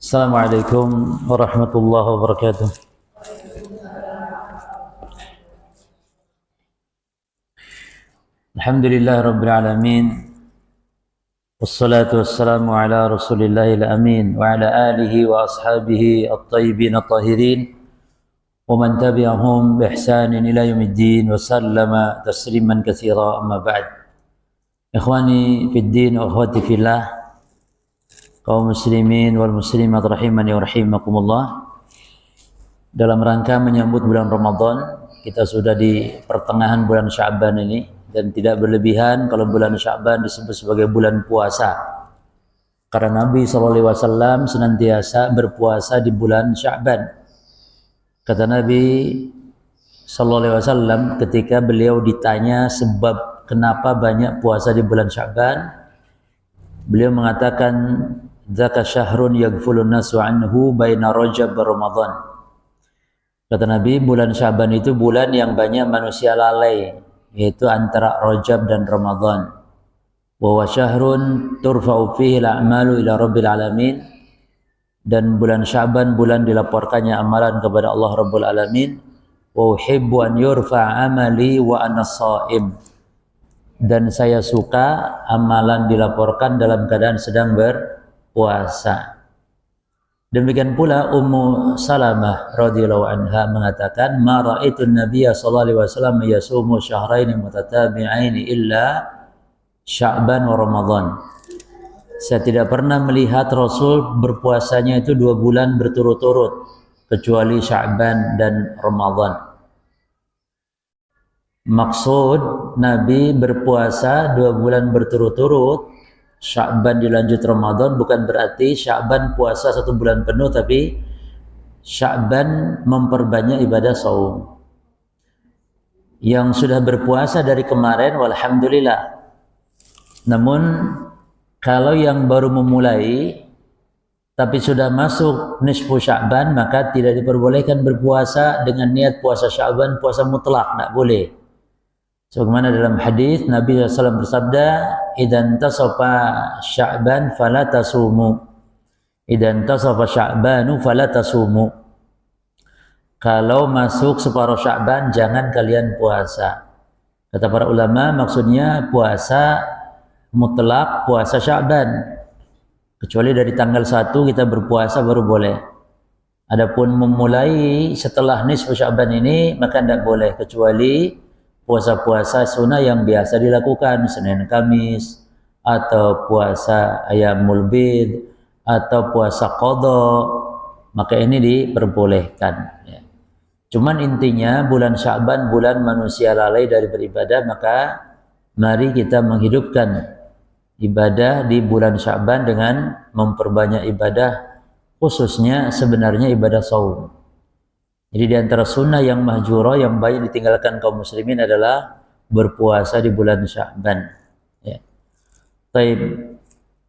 Assalamualaikum warahmatullahi wabarakatuh. Alhamdulillah rabbil alamin. Wassalatu wassalamu ala Rasulillahil amin wa ala alihi wa ashabihi at-tayyibin at-tahirin wa man tabi'ahum bi ihsanin ila yaumiddin wa sallama tasliman katsira, amma ba'd. Ikhwani fid din wa akhwati fillah, kaum muslimin wal muslimat rahimani wa rahimakumullah. Dalam rangka menyambut bulan Ramadan, kita sudah di pertengahan bulan Sya'ban ini, dan tidak berlebihan kalau bulan Sya'ban disebut sebagai bulan puasa, karena Nabi SAW senantiasa berpuasa di bulan Sya'ban. Kata Nabi SAW ketika beliau ditanya sebab kenapa banyak puasa di bulan Sya'ban, beliau mengatakan, "Dzaka syahrun yaghfulun nasu anhu baina Rajab wa Ramadan." Kata Nabi, bulan Sya'ban itu bulan yang banyak manusia lalai, yaitu antara Rajab dan Ramadan. Wa huwa syahrun turfa'u fihi al-a'malu ila rabbil alamin. Dan bulan Sya'ban bulan dilaporkannya amalan kepada Allah Rabbul Alamin. Wa uhibbu an yurfa'a amali wa ana shaim. Dan saya suka amalan dilaporkan dalam keadaan sedang berpuasa. Demikian pula Ummu Salamah radhiyallahu anha mengatakan, "Ma ra'aitu an-nabiyya sallallahu alaihi wasallam yasumu syahraini mutatabi'aini illa Sya'ban wa Ramadan." Saya tidak pernah melihat Rasul berpuasanya itu 2 bulan berturut-turut kecuali Sya'ban dan Ramadan. Maksud Nabi berpuasa 2 bulan berturut-turut, Sya'ban dilanjut Ramadan, bukan berarti Sya'ban puasa 1 bulan penuh, tapi Sya'ban memperbanyak ibadah saum. Yang sudah berpuasa dari kemarin, walhamdulillah. Namun kalau yang baru memulai tapi sudah masuk nisfu Sya'ban, maka tidak diperbolehkan berpuasa dengan niat puasa Sya'ban, puasa mutlak, tidak boleh. Sebagaimana dalam hadis Nabi SAW bersabda, "Idzan tasafa Sya'ban fala tasumu." Idzan tasafa Sya'banu fala tasumu. Kalau masuk separuh Sya'ban jangan kalian puasa. Kata para ulama, maksudnya puasa mutlak, puasa Sya'ban. Kecuali dari tanggal 1 kita berpuasa baru boleh. Adapun memulai setelah nisfu Sya'ban ini maka tidak boleh, kecuali puasa-puasa sunnah yang biasa dilakukan, Senin Kamis, atau puasa Ayyamul Bid, atau puasa qadha, maka ini diperbolehkan. Ya. Cuman intinya bulan Sya'ban bulan manusia lalai dari beribadah, maka mari kita menghidupkan ibadah di bulan Sya'ban dengan memperbanyak ibadah, khususnya sebenarnya ibadah saum. Jadi di antara sunnah yang mahjurah yang banyak ditinggalkan kaum muslimin adalah berpuasa di bulan Sya'ban. Ya. Baik,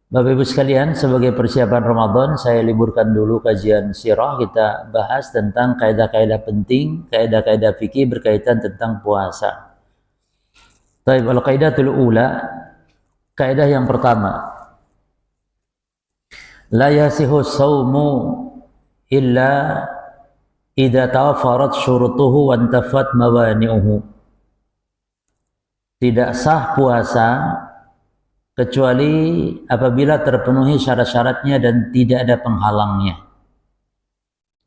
Bapak Ibu sekalian, sebagai persiapan Ramadan, saya liburkan dulu kajian sirah. Kita bahas tentang kaidah-kaidah penting, kaidah-kaidah fikih berkaitan tentang puasa. Baik, al-qaidatul ula, kaidah yang pertama, la yasihu shaumu illa idza tawafarat syurutuhu wa intafat mawani'uhu. Tidak sah puasa kecuali apabila terpenuhi syarat-syaratnya dan tidak ada penghalangnya.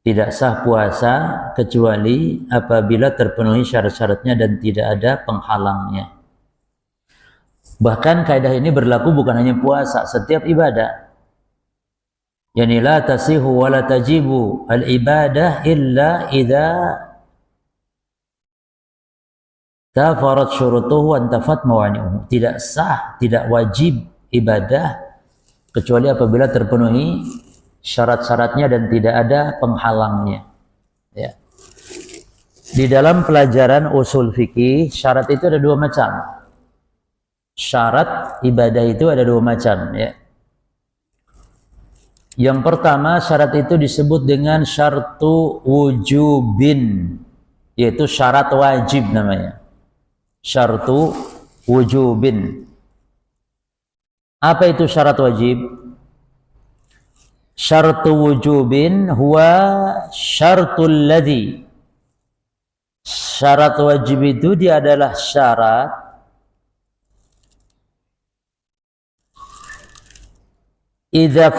Tidak sah puasa kecuali apabila terpenuhi syarat-syaratnya dan tidak ada penghalangnya. Bahkan kaidah ini berlaku bukan hanya puasa, setiap ibadah. Yani la tasihu wa la tajibu al-ibadah illa idza tafarat syurutuhu wa intafat mawani'uhu. Tidak sah, tidak wajib ibadah kecuali apabila terpenuhi syarat-syaratnya dan tidak ada penghalangnya. Ya. Di dalam pelajaran usul fikih, syarat itu ada 2 macam. Syarat ibadah itu ada 2 macam, ya. Yang pertama, syarat itu disebut dengan syartu wujubin, yaitu syarat wajib namanya. Syartu wujubin. Apa itu syarat wajib? Syartu wujubin huwa syartul ladzi. Syarat wajib itu dia adalah syarat idza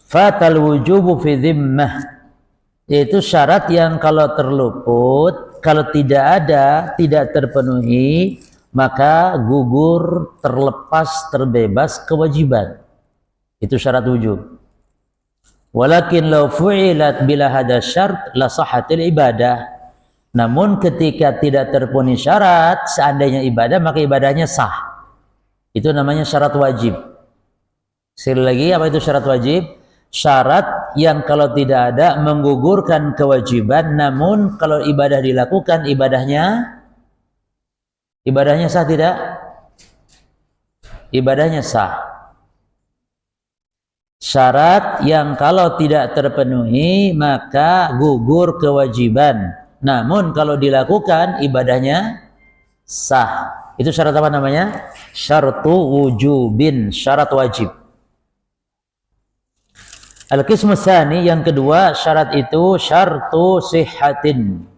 fatal wujubu fi dhimmah, yaitu syarat yang kalau terluput, kalau tidak ada, tidak terpenuhi, maka gugur, terlepas, terbebas kewajiban. Itu syarat wujub. Walakin law fu'ilat bila hada syart la sahhatil ibadah. Namun ketika tidak terpenuhi syarat, seandainya ibadah, maka ibadahnya sah. Itu namanya syarat wajib. Sekali lagi, apa itu syarat wajib? Syarat yang kalau tidak ada menggugurkan kewajiban, namun kalau ibadah dilakukan, ibadahnya sah tidak? Ibadahnya sah. Syarat yang kalau tidak terpenuhi maka gugur kewajiban, namun kalau dilakukan ibadahnya sah. Itu syarat apa namanya? Syartu wujubin, syarat wajib. Al-qismu tsani, yang kedua, syarat itu syartu sihhatin.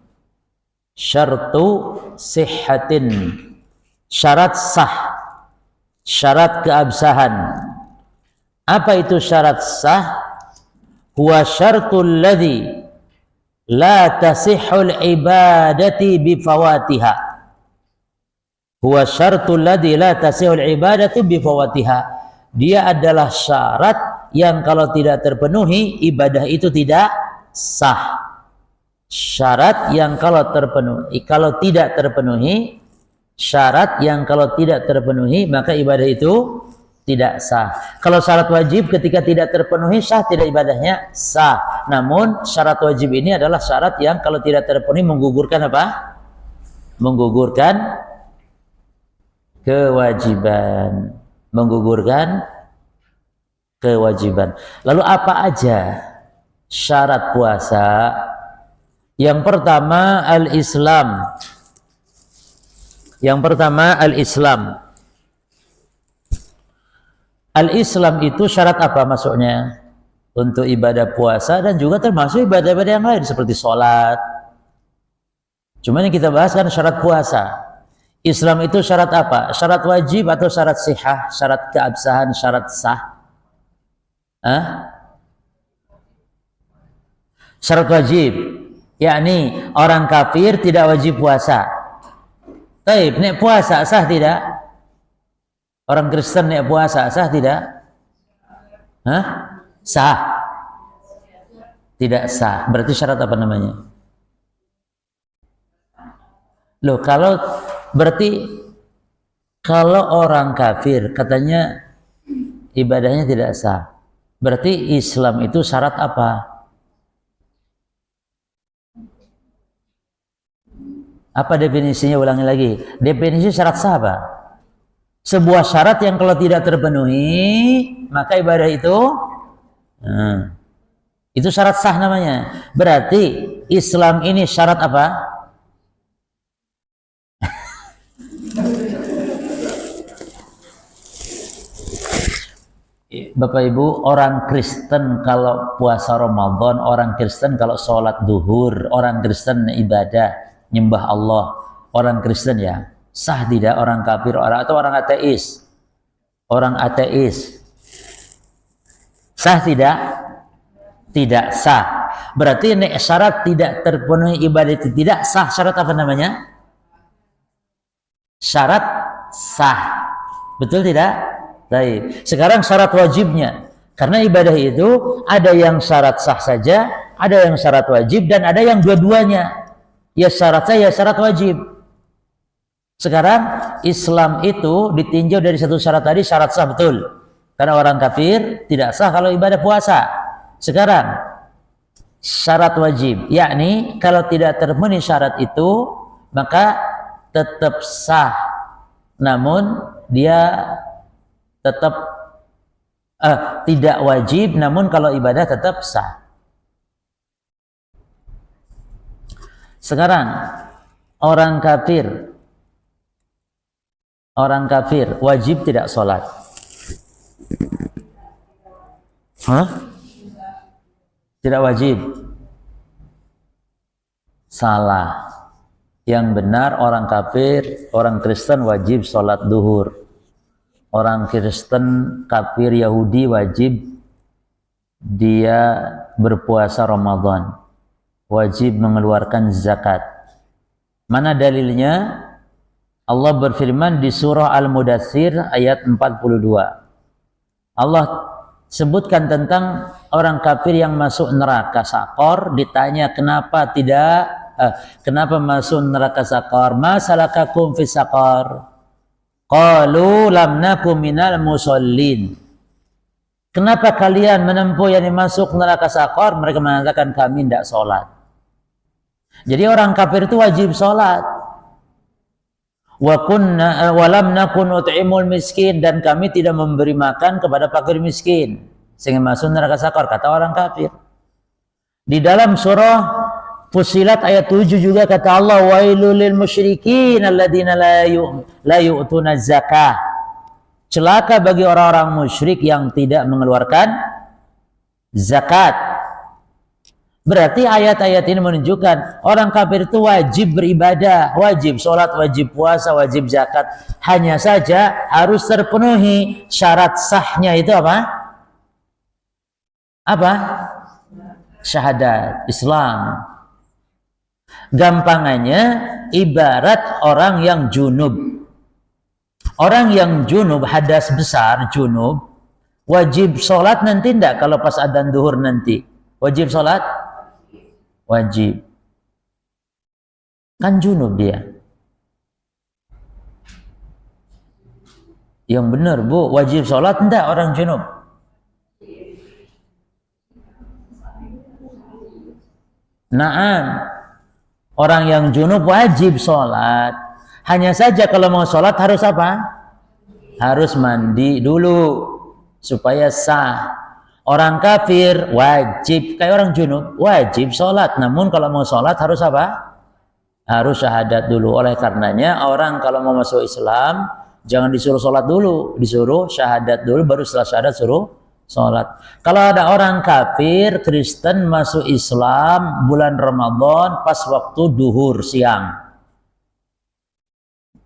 Syartu sihhatin, syarat sah, syarat keabsahan. Apa itu syarat sah? Huwa syartul ladzi la tasihhul ibadati bifawatiha. Huwa syartul ladzi la tasihhul ibadatu bifawatiha. Dia adalah syarat yang kalau tidak terpenuhi, ibadah itu tidak sah. Syarat yang kalau terpenuhi, kalau tidak terpenuhi, syarat yang kalau tidak terpenuhi, maka ibadah itu tidak sah. Kalau syarat wajib ketika tidak terpenuhi sah tidak ibadahnya? Sah. Namun syarat wajib ini adalah syarat yang kalau tidak terpenuhi menggugurkan apa? Menggugurkan kewajiban. Menggugurkan kewajiban. Lalu apa aja syarat puasa? Yang pertama al-Islam. Yang pertama al-Islam. Al-Islam itu syarat apa maksudnya? Untuk ibadah puasa dan juga termasuk ibadah-ibadah yang lain seperti sholat. Cuma yang kita bahas kan syarat puasa. Islam itu syarat apa? Syarat wajib atau syarat sihah? Syarat keabsahan, syarat sah? Syarat wajib, yakni orang kafir tidak wajib puasa. Taib, nek puasa sah tidak? Orang Kristen nek puasa sah tidak? Sah? Tidak sah. Berarti syarat apa namanya? Loh, kalau berarti kalau orang kafir katanya ibadahnya tidak sah. Berarti Islam itu syarat apa? Apa definisinya? Ulangi lagi. Definisi syarat sah apa? Sebuah syarat yang kalau tidak terpenuhi maka ibadah itu syarat sah namanya. Berarti Islam ini syarat apa? Bapak Ibu, orang Kristen kalau puasa Ramadan, orang Kristen kalau sholat duhur, orang Kristen ibadah nyembah Allah, orang Kristen ya sah tidak? Orang kafir atau orang ateis? Orang ateis sah tidak? Tidak sah. Berarti ini syarat tidak terpenuhi ibadah itu tidak sah. Syarat apa namanya? Syarat sah. Betul tidak? Baik. Sekarang syarat wajibnya. Karena ibadah itu ada yang syarat sah saja, ada yang syarat wajib, dan ada yang dua-duanya. Ya syarat sah, ya syarat wajib. Sekarang Islam itu ditinjau dari satu syarat tadi, syarat sah betul. Karena orang kafir tidak sah kalau ibadah puasa. Sekarang syarat wajib, yakni kalau tidak terpenuhi syarat itu maka tetap sah. Namun dia tetap tidak wajib, namun kalau ibadah tetap sah. Sekarang orang kafir wajib tidak sholat. Hah? Tidak wajib. Salah. Yang benar orang kafir, orang Kristen wajib sholat duhur. Orang Kristen, kafir, Yahudi wajib dia berpuasa Ramadan. Wajib mengeluarkan zakat. Mana dalilnya? Allah berfirman di surah Al-Mudaththir ayat 42. Allah sebutkan tentang orang kafir yang masuk neraka Sakor, ditanya kenapa masuk neraka Sakor? Ma salakakum fis Sakor? Qalu lam nakum minal musallin. Kenapa kalian menempuh yang masuk neraka Sakor? Mereka mengatakan kami tidak sholat. Jadi orang kafir itu wajib sholat. Walam nakun ut'imul miskin, dan kami tidak memberi makan kepada fakir miskin sehingga masuk neraka Sakor, kata orang kafir. Di dalam surah Fussilat ayat 7 juga kata Allah, wailul lil musyrikin alladzina la yu'tuna zakah. Celaka bagi orang-orang musyrik yang tidak mengeluarkan zakat. Berarti ayat-ayat ini menunjukkan orang kafir itu wajib beribadah, wajib sholat, wajib puasa, wajib zakat. Hanya saja harus terpenuhi syarat sahnya itu apa? Apa? Syahadat Islam. Gampangannya ibarat orang yang junub. Orang yang junub, hadas besar, junub, wajib sholat nanti enggak kalau pas adzan duhur nanti? Wajib sholat? Wajib. Kan junub dia. Yang benar bu, wajib sholat enggak orang junub? Naam. Orang yang junub wajib sholat. Hanya saja kalau mau sholat harus apa? Harus mandi dulu supaya sah. Orang kafir wajib, kayak orang junub, wajib sholat. Namun kalau mau sholat harus apa? Harus syahadat dulu. Oleh karenanya orang kalau mau masuk Islam, jangan disuruh sholat dulu. Disuruh syahadat dulu, baru setelah syahadat suruh sholat. Kalau ada orang kafir, Kristen masuk Islam bulan Ramadan pas waktu duhur siang.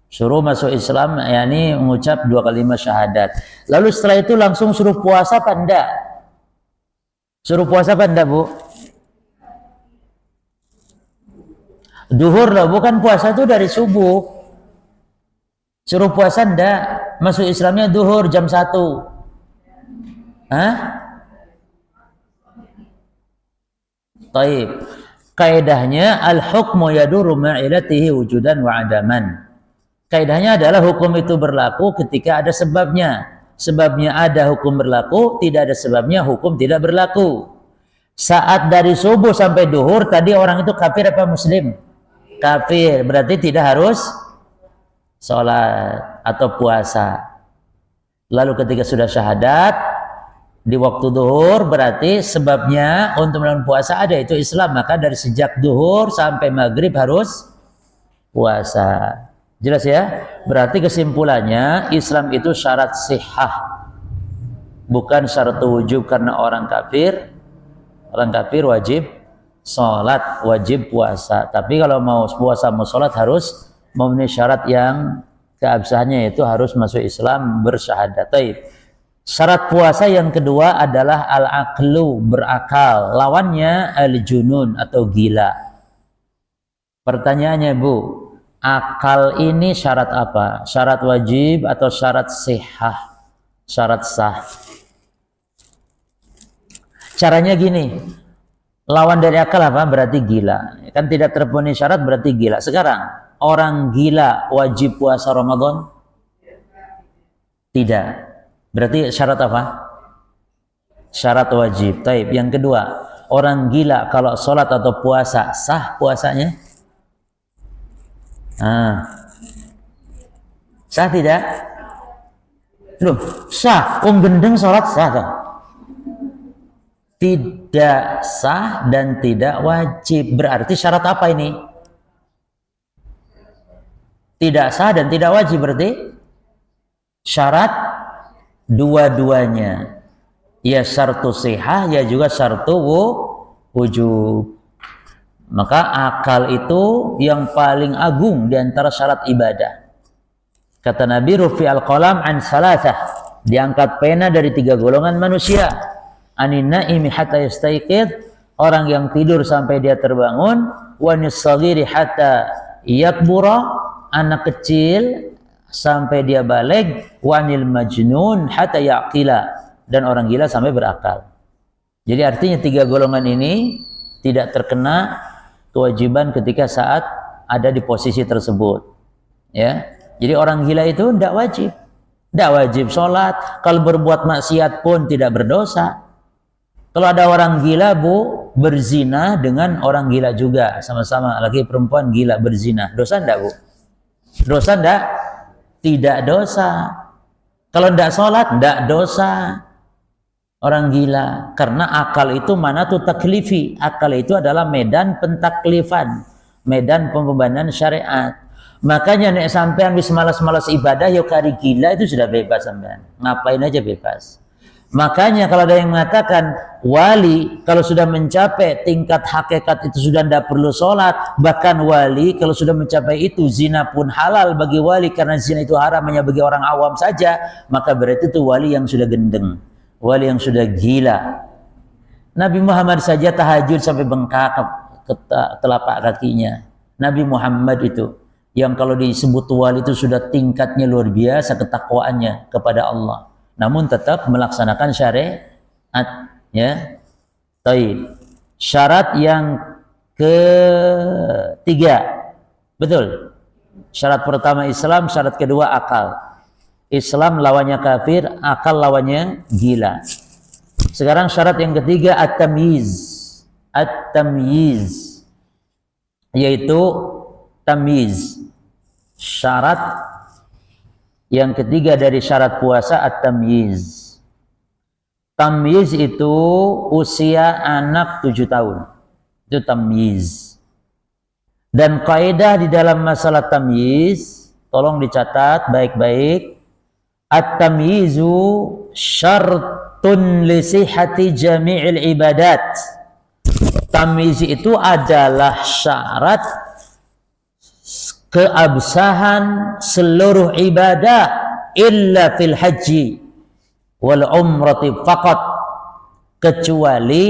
Suruh masuk Islam, yakni mengucap 2 kalimat syahadat. Lalu setelah itu langsung suruh puasa apa enggak? Suruh puasa apa enggak, Bu? Duhur loh, bukan puasa itu dari subuh. Suruh puasa enggak? Masuk Islamnya duhur jam 1. Hah? Taib. Kaidahnya al-hukmu yaduru ma'ilatihi wujudan wa adaman. Kaidahnya adalah hukum itu berlaku ketika ada sebabnya. Sebabnya ada, hukum berlaku. Tidak ada sebabnya, hukum tidak berlaku. Saat dari subuh sampai duhur, tadi orang itu kafir apa muslim? Kafir. Berarti tidak harus sholat atau puasa. Lalu ketika sudah syahadat, di waktu duhur, berarti sebabnya untuk melakukan puasa ada, itu Islam. Maka dari sejak duhur sampai maghrib harus puasa. Jelas ya? Berarti kesimpulannya Islam itu syarat sihah, bukan syarat wujub. Karena orang kafir wajib sholat, wajib puasa. Tapi kalau mau puasa mau sholat harus memenuhi syarat yang keabsahannya, yaitu harus masuk Islam bersyahadat. Syarat puasa yang kedua adalah al-aqlu, berakal. Lawannya al-junun atau gila. Pertanyaannya Bu, akal ini syarat apa? Syarat wajib atau syarat sihah? Syarat sah. Caranya gini, lawan dari akal apa? Berarti gila. Kan tidak terpenuhi syarat berarti gila. Sekarang, orang gila wajib puasa Ramadan? Tidak. Berarti syarat apa? Syarat wajib. Taib. Yang kedua, orang gila kalau sholat atau puasa sah puasanya? Sah tidak? Loh, sah. Gendeng sholat sah kan? Tidak sah dan tidak wajib. Berarti syarat apa ini? Tidak sah dan tidak wajib, berarti syarat dua-duanya. Ya syartu sihah, ya juga syartu wujub. Maka akal itu yang paling agung di antara syarat ibadah. Kata Nabi, rufi'al qalam an salasah, diangkat pena dari 3 golongan manusia. Anin naimi hatta yastaiqid, orang yang tidur sampai dia terbangun. Wanis saghiri hatta yakbura, anak kecil sampai dia balik. Wanil majnun hatta yaqila, dan orang gila sampai berakal. Jadi artinya 3 golongan ini tidak terkena kewajiban ketika saat ada di posisi tersebut. Ya, jadi orang gila itu tidak wajib sholat. Kalau berbuat maksiat pun tidak berdosa. Kalau ada orang gila berzina dengan orang gila juga, sama-sama laki perempuan gila berzina, dosa enggak bu? Dosa enggak? Tidak dosa. Kalau enggak sholat enggak dosa. Orang gila, karena akal itu mana tuh taklifi. Akal itu adalah medan pentaklifan, medan pembebanan syariat. Makanya nek sampean habis malas-malas ibadah yuk kari gila, itu sudah bebas sampean. Ngapain aja bebas. Makanya kalau ada yang mengatakan wali kalau sudah mencapai tingkat hakikat itu sudah tidak perlu sholat, bahkan wali kalau sudah mencapai itu zina pun halal bagi wali karena zina itu haram hanya bagi orang awam saja, maka berarti itu wali yang sudah gendeng. Wali yang sudah gila. Nabi Muhammad saja tahajud sampai bengkak ke telapak kakinya. Nabi Muhammad itu yang kalau disebut wali itu sudah tingkatnya luar biasa ketakwaannya kepada Allah. Namun tetap melaksanakan syariat, ya. Taib. Syarat yang ketiga. Betul. Syarat pertama Islam, syarat kedua akal. Islam lawannya kafir, akal lawannya gila. Sekarang syarat yang ketiga at-tamyiz. At-tamyiz, yaitu tamyiz. Syarat yang ketiga dari syarat puasa at-tamyiz. Tamyiz itu usia anak 7 tahun. Itu tamyiz. Dan kaidah di dalam masalah tamyiz, tolong dicatat baik-baik. At-tamyizu syartun li sihhati jami'il ibadat. Tamyiz itu adalah syarat keabsahan seluruh ibadah illa fil haji wal umrati faqat, kecuali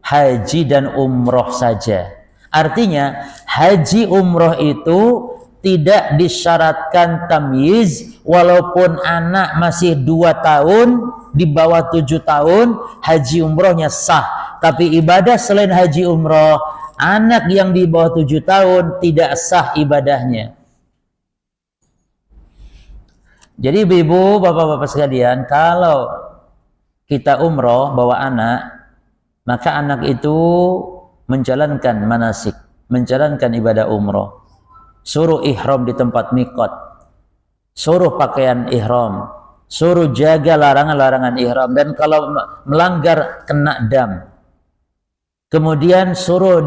haji dan umroh saja. Artinya haji umroh itu tidak disyaratkan tamyiz, walaupun anak masih 2 tahun, di bawah 7 tahun, haji umrohnya sah. Tapi ibadah selain haji umroh, anak yang di bawah 7 tahun tidak sah ibadahnya. Jadi ibu-ibu, bapak-bapak sekalian, kalau kita umroh bawa anak, maka anak itu menjalankan manasik, menjalankan ibadah umroh. Suruh ihram di tempat mikot, suruh pakaian ihram, suruh jaga larangan-larangan ihram, dan kalau melanggar kena dam. Kemudian suruh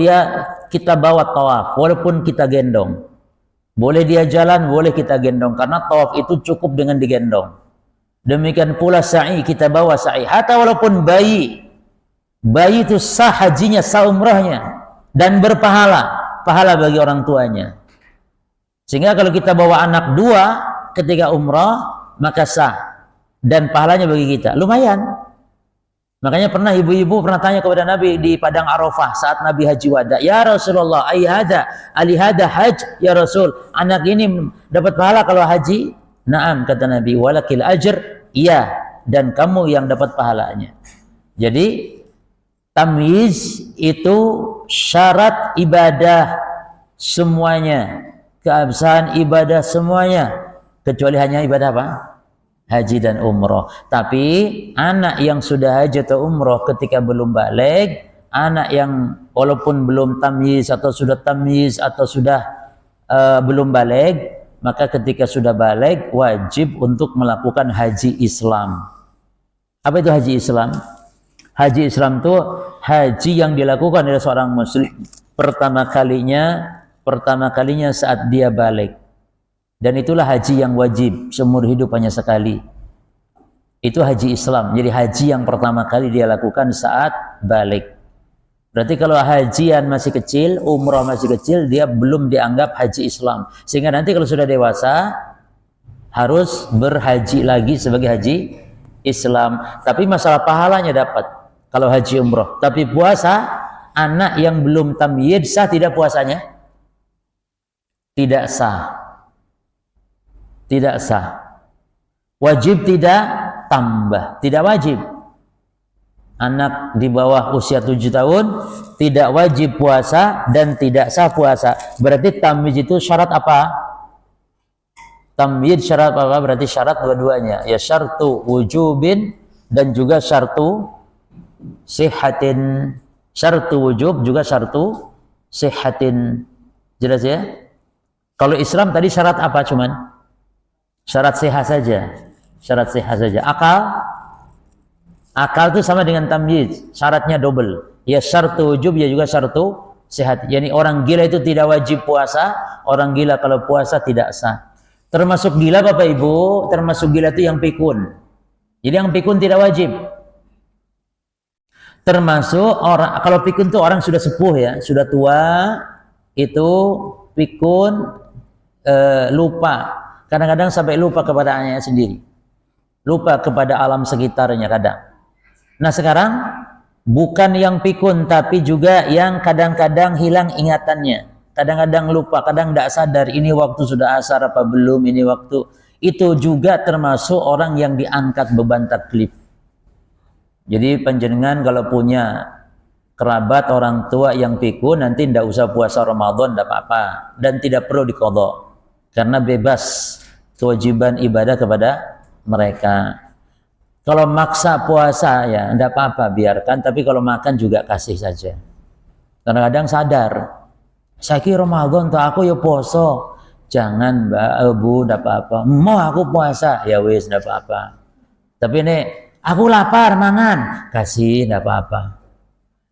kita bawa tawaf, walaupun kita gendong. Boleh dia jalan, boleh kita gendong, karena tawaf itu cukup dengan digendong. Demikian pula sa'i, kita bawa sa'i, hatta walaupun bayi itu sah hajinya, sah umrahnya, dan pahala bagi orang tuanya. Sehingga kalau kita bawa anak 2 ketika umrah, maka sah dan pahalanya bagi kita lumayan. Makanya pernah ibu-ibu pernah tanya kepada Nabi di padang Arafah saat Nabi haji wada, ya Rasulullah, alihada haj ya Rasul, anak ini dapat pahala kalau haji? Naam, kata Nabi, walakil ajr, iya, dan kamu yang dapat pahalanya. Jadi tamyiz itu syarat ibadah semuanya, keabsahan ibadah semuanya, kecuali hanya ibadah apa? Haji dan umroh. Tapi anak yang sudah haji atau umroh ketika belum balik, anak yang walaupun belum tamyiz atau sudah tamyiz atau sudah belum balik, maka ketika sudah balik wajib untuk melakukan haji Islam. Apa itu haji Islam? Haji Islam itu haji yang dilakukan oleh seorang muslim pertama kalinya saat dia balik. Dan itulah haji yang wajib, seumur hidup hanya sekali. Itu haji Islam. Jadi haji yang pertama kali dia lakukan saat balik. Berarti kalau hajian masih kecil, umrah masih kecil, dia belum dianggap haji Islam. Sehingga nanti kalau sudah dewasa harus berhaji lagi sebagai haji Islam. Tapi masalah pahalanya dapat kalau haji umrah. Tapi puasa, anak yang belum tamyiz sah tidak puasanya? Tidak sah. Tidak sah. Wajib tidak tambah, tidak wajib. Anak di bawah usia 7 tahun tidak wajib puasa dan tidak sah puasa. Berarti tamyiz itu syarat apa? Tamyiz syarat apa? Berarti syarat dua-duanya. Ya syartu wujubin dan juga syartu sihhatin. Syartu wujub juga syartu sihhatin. Jelas ya? Kalau Islam tadi syarat apa cuman? Syarat sehat saja. Syarat sehat saja. Akal itu sama dengan tamyiz, syaratnya double. Ya syartu wujub, ya juga syartu sehat. Yani orang gila itu tidak wajib puasa, orang gila kalau puasa tidak sah. Termasuk gila Bapak Ibu, termasuk gila itu yang pikun. Jadi yang pikun tidak wajib. Termasuk orang, kalau pikun itu orang sudah sepuh ya, sudah tua, itu pikun lupa. Kadang-kadang sampai lupa kepada anaknya sendiri. Lupa kepada alam sekitarnya kadang. Nah sekarang bukan yang pikun tapi juga yang kadang-kadang hilang ingatannya. Kadang-kadang lupa, kadang tidak sadar ini waktu sudah asar apa belum, ini waktu. Itu juga termasuk orang yang diangkat beban taklif. Jadi panjenengan kalau punya kerabat orang tua yang pikun, nanti tidak usah puasa Ramadan, tidak apa-apa. Dan tidak perlu diqadha. Karena bebas kewajiban ibadah kepada mereka. Kalau maksa puasa ya tidak apa-apa, biarkan. Tapi kalau makan juga kasih saja. Kadang-kadang sadar, saya kira Ramadan tuh aku ya poso. Jangan Mbak, Bu, tidak apa-apa. Mau aku puasa, ya wis tidak apa-apa. Tapi ini aku lapar, mangan, kasih tidak apa-apa.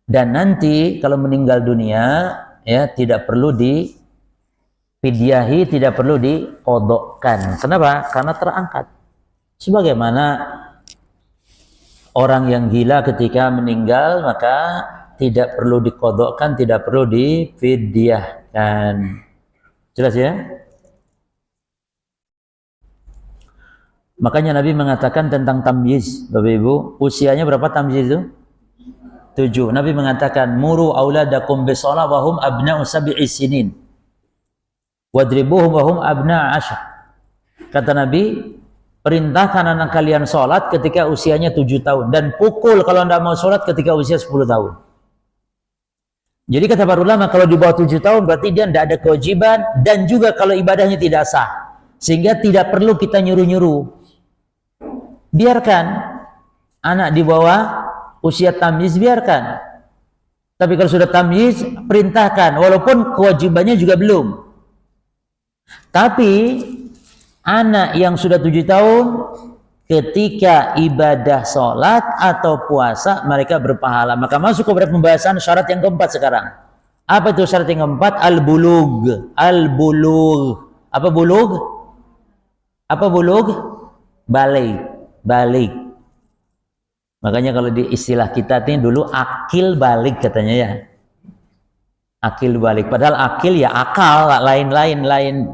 Dan nanti kalau meninggal dunia ya tidak perlu fidyahi, tidak perlu diqodokkan. Kenapa? Karena terangkat. Sebagaimana orang yang gila ketika meninggal maka tidak perlu diqodokkan, tidak perlu difidyahkan. Jelas ya? Makanya Nabi mengatakan tentang tamyiz, Bapak Ibu, usianya berapa tamyiz itu? 7. Nabi mengatakan muru auladakum bisalah wa hum abna'u sab'i sinin. Wadribuhum wa hum abna asyr. Kata Nabi, perintahkan anak kalian sholat ketika usianya 7 tahun dan pukul kalau tidak mau sholat ketika usia 10 tahun. Jadi kata para ulama, kalau di bawah 7 tahun berarti dia tidak ada kewajiban dan juga kalau ibadahnya tidak sah. Sehingga tidak perlu kita nyuruh-nyuruh. Biarkan anak di bawah usia tamyiz, biarkan. Tapi kalau sudah tamyiz, perintahkan walaupun kewajibannya juga belum. Tapi anak yang sudah 7 tahun ketika ibadah sholat atau puasa mereka berpahala. Maka masuk kepada pembahasan syarat yang keempat sekarang. Apa itu syarat yang keempat? Al-bulugh. Al-bulugh. Apa bulugh? Apa bulugh? Balik. Balik. Makanya kalau di istilah kita ini dulu akil balik katanya ya. Akil balik, padahal akil ya akal, lain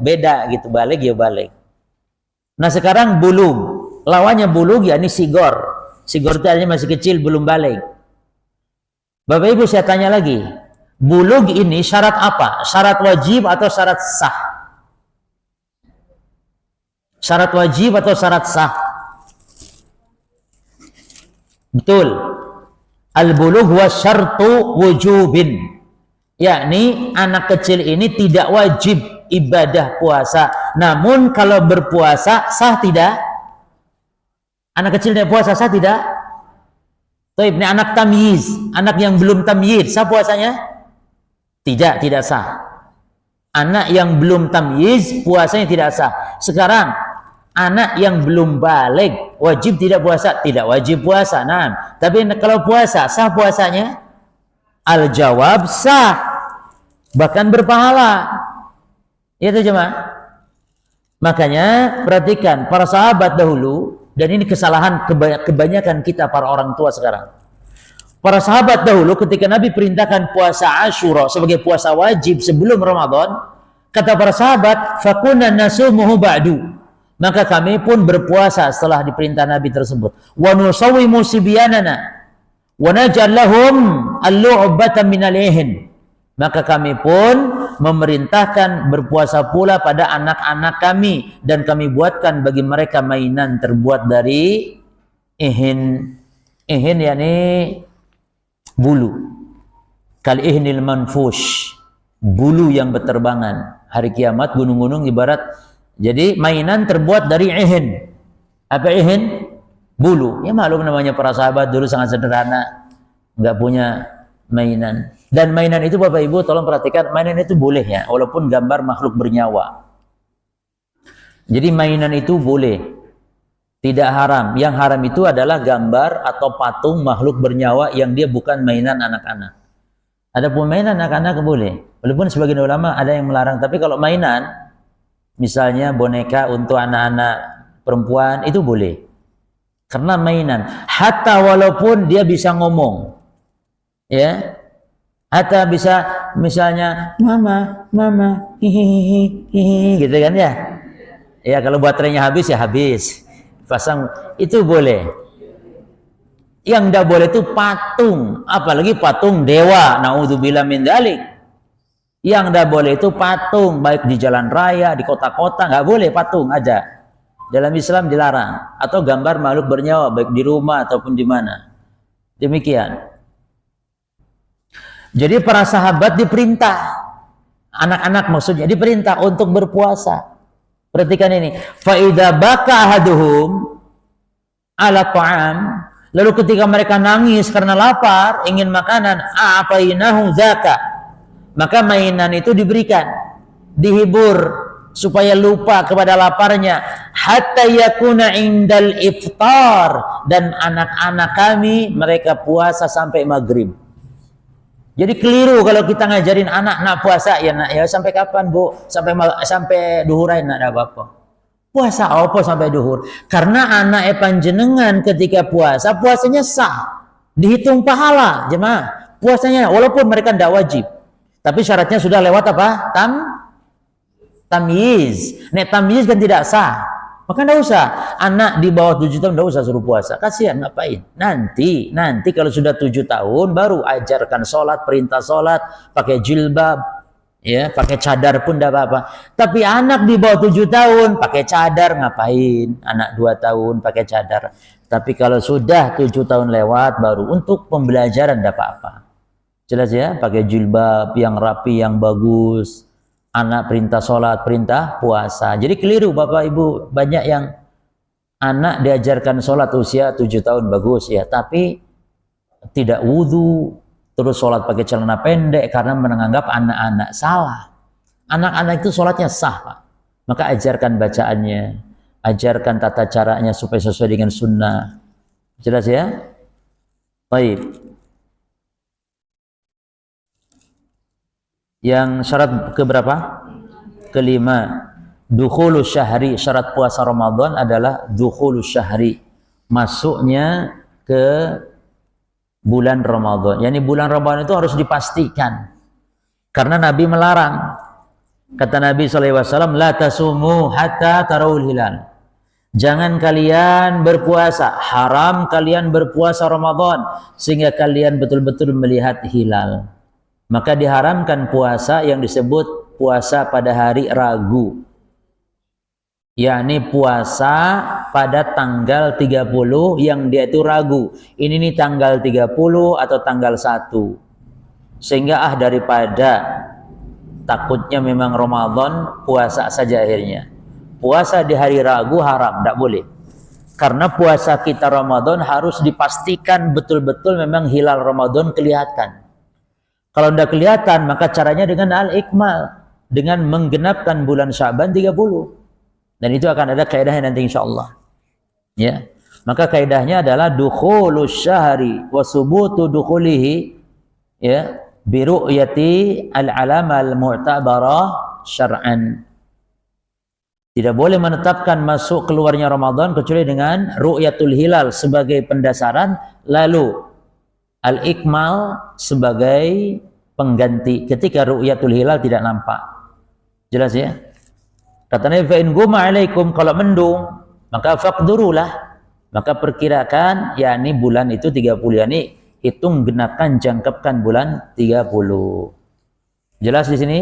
beda gitu, balik ya balik. Nah sekarang bulug, lawannya bulug ya ini sigor. Sigor itu artinya masih kecil, belum balik. Bapak Ibu saya tanya lagi, bulug ini syarat apa? Syarat wajib atau syarat sah? Syarat wajib atau syarat sah? Betul. Al-bulugh wa syartu wujubin. Yakni anak kecil ini tidak wajib ibadah puasa. Namun kalau berpuasa sah tidak? Anak kecil tidak puasa sah tidak? Taib, ini anak tamyiz, anak yang belum tamyiz, sah puasanya? Tidak sah. Anak yang belum tamyiz puasanya tidak sah. Sekarang anak yang belum balik wajib tidak puasa? Tidak wajib puasa. Nah, tapi kalau puasa sah puasanya? Al-jawab sah. Bahkan berpahala. Itu cuma. Makanya perhatikan para sahabat dahulu Dan ini kesalahan kebanyakan kita para orang tua sekarang. Para sahabat dahulu ketika Nabi perintahkan puasa Asyura sebagai puasa wajib sebelum Ramadan, kata para sahabat, "Fakunna nasumuhu ba'du." Maka kami pun berpuasa setelah diperintah Nabi tersebut. Wa nusawwimu sibyanana wa naj'al lahum al-lu'bata minal ihn. Maka kami pun memerintahkan berpuasa pula pada anak-anak kami dan kami buatkan bagi mereka mainan terbuat dari ihn. Ihn yakni bulu. Kal ihnil manfush, bulu yang berterbangan. Hari kiamat gunung-gunung ibarat jadi mainan terbuat dari ihn. Apa ihn? Bulu. Ya maklum namanya para sahabat dulu sangat sederhana, nggak punya mainan. Dan mainan itu Bapak Ibu tolong perhatikan, mainan itu boleh ya, walaupun gambar makhluk bernyawa. Jadi mainan itu boleh, tidak haram. Yang haram itu adalah gambar atau patung makhluk bernyawa yang dia bukan mainan anak-anak. Adapun mainan anak-anak boleh, walaupun sebagian ulama ada yang melarang. Tapi kalau mainan, misalnya boneka untuk anak-anak perempuan itu boleh, karena mainan. Hatta walaupun dia bisa ngomong, ya. Hatta bisa misalnya mama, mama, hihihi, gitu kan ya. Ya kalau baterainya habis ya habis. Pasang itu boleh. Yang tidak boleh itu patung, apalagi patung dewa. Naudzubillah min dzalik. Yang tidak boleh itu patung, baik di jalan raya, di kota-kota nggak boleh patung aja. Dalam Islam dilarang. Atau gambar makhluk bernyawa baik di rumah ataupun di mana. Demikian. Jadi para sahabat diperintah, anak-anak maksudnya diperintah untuk berpuasa. Perhatikan ini. Fa idza baka ahaduhum ala ta'am, lalu ketika mereka nangis karena lapar, ingin makanan, a'tainahu dzaka. Maka mainan itu diberikan, dihibur supaya lupa kepada laparnya, hatta yakuna indal iftar, dan anak-anak kami mereka puasa sampai maghrib. Jadi keliru kalau kita ngajarin anak nak puasa ya nak, ya sampai kapan Bu? Sampai duhurain nak ada apa-apa. Puasa apa sampai duhur? Karena anak panjenengan ketika puasa, puasanya sah, dihitung pahala, jemaah. Puasanya walaupun mereka tidak wajib, tapi syaratnya sudah lewat apa? Tamyiz. Nek tamyiz kan tidak sah. Maka tidak usah anak di bawah 7 tahun tidak usah suruh puasa. Kasihan ngapain? Nanti kalau sudah 7 tahun baru ajarkan sholat, perintah sholat, pakai jilbab, ya, pakai cadar pun tidak apa-apa. Tapi anak di bawah 7 tahun pakai cadar ngapain? Anak 2 tahun pakai cadar. Tapi kalau sudah 7 tahun lewat baru untuk pembelajaran tidak apa-apa. Jelas ya, pakai jilbab yang rapi, yang bagus. Anak perintah sholat, perintah puasa. Jadi keliru Bapak Ibu, banyak yang anak diajarkan sholat usia 7 tahun bagus ya, tapi tidak wudhu, terus sholat pakai celana pendek karena menganggap anak-anak salah. Anak-anak itu sholatnya sah Pak. Maka ajarkan bacaannya, ajarkan tata caranya supaya sesuai dengan sunnah. Jelas ya? Baik. Yang syarat keberapa? Kelima. Dukhulus syahri. Syarat puasa Ramadan adalah dukhulus syahri, masuknya ke bulan Ramadan. Yani bulan Ramadan itu harus dipastikan. Karena Nabi melarang. Kata Nabi SAW, la tasumu hatta tarawul hilal. Jangan kalian berpuasa, haram kalian berpuasa Ramadan sehingga kalian betul-betul melihat hilal. Maka diharamkan puasa yang disebut puasa pada hari Ragu, yakni puasa pada tanggal 30 yang dia itu Ragu. Ini nih tanggal 30 atau tanggal 1. Sehingga daripada takutnya memang Ramadan, puasa saja akhirnya. Puasa di hari Ragu haram, tidak boleh. Karena puasa kita Ramadan harus dipastikan betul-betul memang hilal Ramadan kelihatan. Kalau tidak kelihatan, maka caranya dengan al-ikmal, dengan menggenapkan bulan Sya'ban 30. Dan itu akan ada kaidahnya nanti insyaallah. Ya. Maka kaidahnya adalah dukhulus syahri wa subutu dukhulihi, ya, bi ru'yati al-alama al-mu'tabarah syar'an. Tidak boleh menetapkan masuk keluarnya Ramadan kecuali dengan ru'yatul hilal sebagai pendasaran, lalu al-ikmal sebagai pengganti ketika ru'yatul hilal tidak nampak. Jelas ya? Kata Nabi, fa in guma alaikum, kalau mendung maka faqdurulah, maka perkirakan, yakni bulan itu 30, yakni hitung, genapkan, jangkapkan bulan 30. Jelas di sini?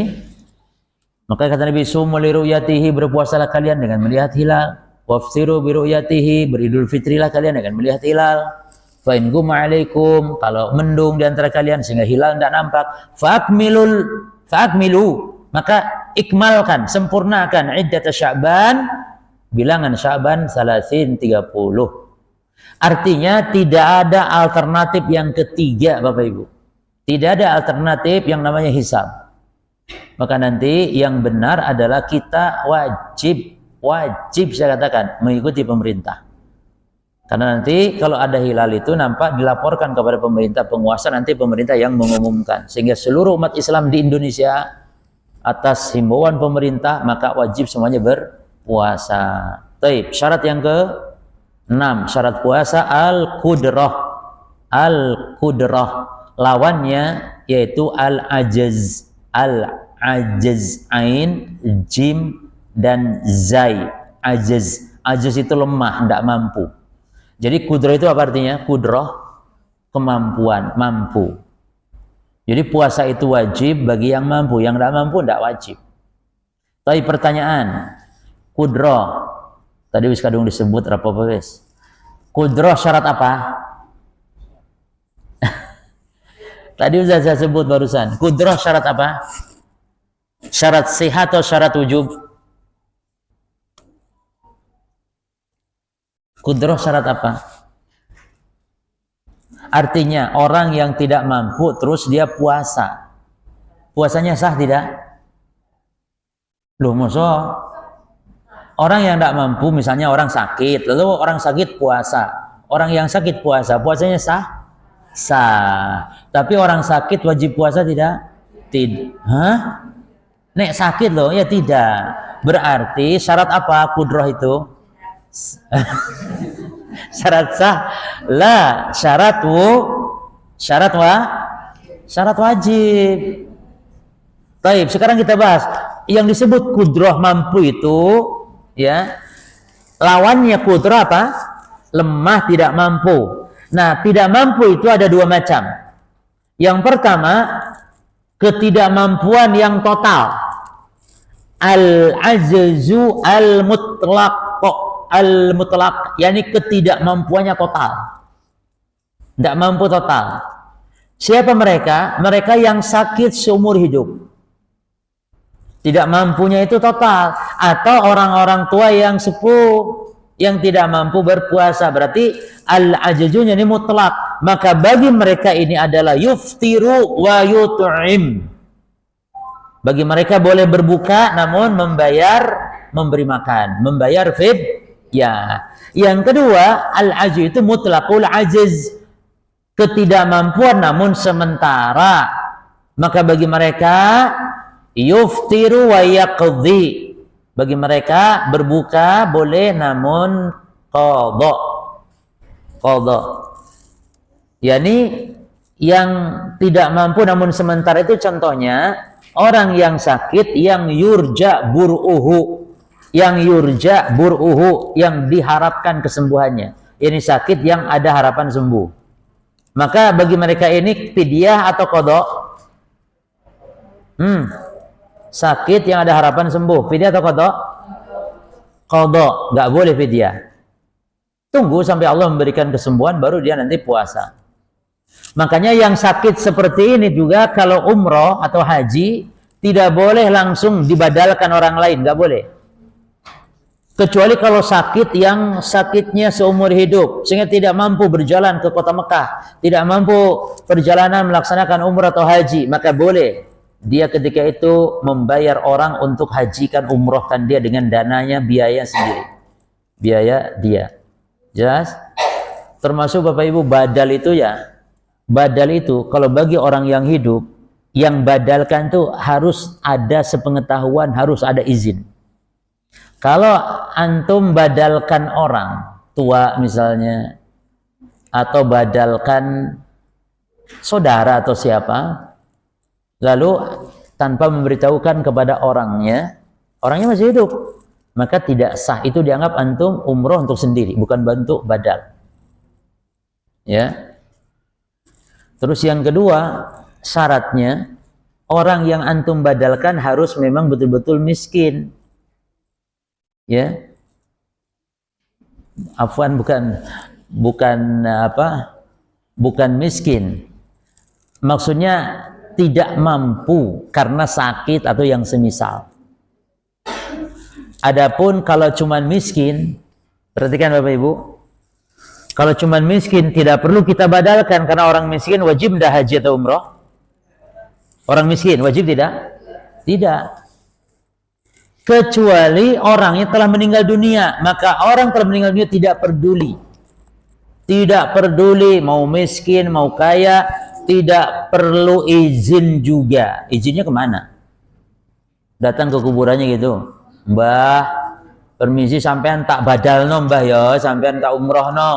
Maka kata Nabi, sumu li ru'yatihi, berpuasalah kalian dengan melihat hilal, wafsiru bi ru'yatihi, beridul fitrilah kalian dengan melihat hilal. Fa in guma alaikum, kalau mendung di antara kalian sehingga hilal tidak nampak, fa'akmilu, maka ikmalkan, sempurnakan iddat Sya'ban, bilangan Sya'ban 30. Artinya tidak ada alternatif yang ketiga, Bapak Ibu. Tidak ada alternatif yang namanya hisab. Maka nanti yang benar adalah kita wajib saya katakan mengikuti pemerintah. Karena nanti kalau ada hilal itu nampak dilaporkan kepada pemerintah penguasa, nanti pemerintah yang mengumumkan. Sehingga seluruh umat Islam di Indonesia atas himbauan pemerintah maka wajib semuanya berpuasa. Taib. Syarat yang ke-6, syarat puasa al-qudrah. Al-qudrah. Lawannya yaitu al-ajaz. Al-ajaz, ain, jim, dan zai. Ajaz. Ajaz itu lemah, tidak mampu. Jadi kudrah itu apa artinya? Kudrah, kemampuan, mampu. Jadi puasa itu wajib bagi yang mampu, yang tidak mampu tidak wajib. Tapi pertanyaan, kudrah, tadi wis kadung disebut apa wis? Kudrah syarat apa? Tadi sudah saya sebut barusan. Kudrah syarat apa? Syarat sehat atau syarat wujub? Kudrah syarat apa? Artinya orang yang tidak mampu terus dia puasa. Puasanya sah tidak? Loh, masa orang yang tidak mampu, misalnya orang sakit, lalu orang sakit puasa. Orang yang sakit puasa, puasanya sah? Sah. Tapi orang sakit wajib puasa tidak? Tidak. Hah? Nek sakit loh, ya tidak. Berarti syarat apa kudrah itu? Syarat sah? La, syarat wajib. Baik, sekarang kita bahas yang disebut kudrah mampu itu, ya. Lawannya kudrah apa? Lemah, tidak mampu. Nah, tidak mampu itu ada dua macam. Yang pertama, ketidakmampuan yang total. Al-ajzu al-mutlaq. Al-mutlaq, yakni ketidakmampuannya total. Tidak mampu total. Siapa mereka? Mereka yang sakit seumur hidup. Tidak mampunya itu total. Atau orang-orang tua yang sepuh yang tidak mampu berpuasa, berarti al-ajzunya ini mutlak. Maka bagi mereka ini adalah yuftiru wa yut'im. Bagi mereka boleh berbuka namun memberi makan, membayar fidyah. Yang kedua, al-ajz itu mutlaqul ajiz, ketidakmampuan namun sementara. Maka bagi mereka yuftiru wa yaqdi. Bagi mereka berbuka boleh namun qadha. Yani yang tidak mampu namun sementara itu contohnya orang yang sakit yang yurja bur'uhu. Yang yurja bur'uhu, yang diharapkan kesembuhannya. Ini sakit yang ada harapan sembuh. Maka bagi mereka ini fidyah atau qadha? Sakit yang ada harapan sembuh, fidyah atau qadha? Qadha, nggak boleh fidyah. Tunggu sampai Allah memberikan kesembuhan baru dia nanti puasa. Makanya yang sakit seperti ini juga kalau umroh atau haji tidak boleh langsung dibadalkan orang lain, nggak boleh. Kecuali kalau sakit yang sakitnya seumur hidup sehingga tidak mampu berjalan ke kota Mekah, tidak mampu perjalanan melaksanakan umrah atau haji, maka boleh dia ketika itu membayar orang untuk hajikan, umrohkan dia dengan dananya, biaya sendiri, biaya dia. Jelas? Termasuk Bapak Ibu badal itu ya, badal itu kalau bagi orang yang hidup, yang badalkan tuh harus ada sepengetahuan, harus ada izin. Kalau antum badalkan orang tua misalnya, atau badalkan saudara atau siapa, lalu tanpa memberitahukan kepada orangnya masih hidup, maka tidak sah. Itu dianggap antum umroh untuk sendiri, bukan bentuk badal. Ya. Terus yang kedua, syaratnya orang yang antum badalkan harus memang betul-betul miskin. Ya. Afwan, bukan miskin. Maksudnya tidak mampu karena sakit atau yang semisal. Adapun kalau cuman miskin, perhatikan Bapak Ibu, kalau cuman miskin tidak perlu kita badalkan, karena orang miskin wajib dah haji atau umroh. Orang miskin wajib tidak? Tidak. Kecuali orangnya telah meninggal dunia, maka orang telah meninggal dunia tidak peduli. Tidak peduli mau miskin, mau kaya, tidak perlu izin juga. Izinnya kemana? Datang ke kuburannya gitu, Mbah, permisi sampean tak badal no mbah ya, sampean tak umroh no.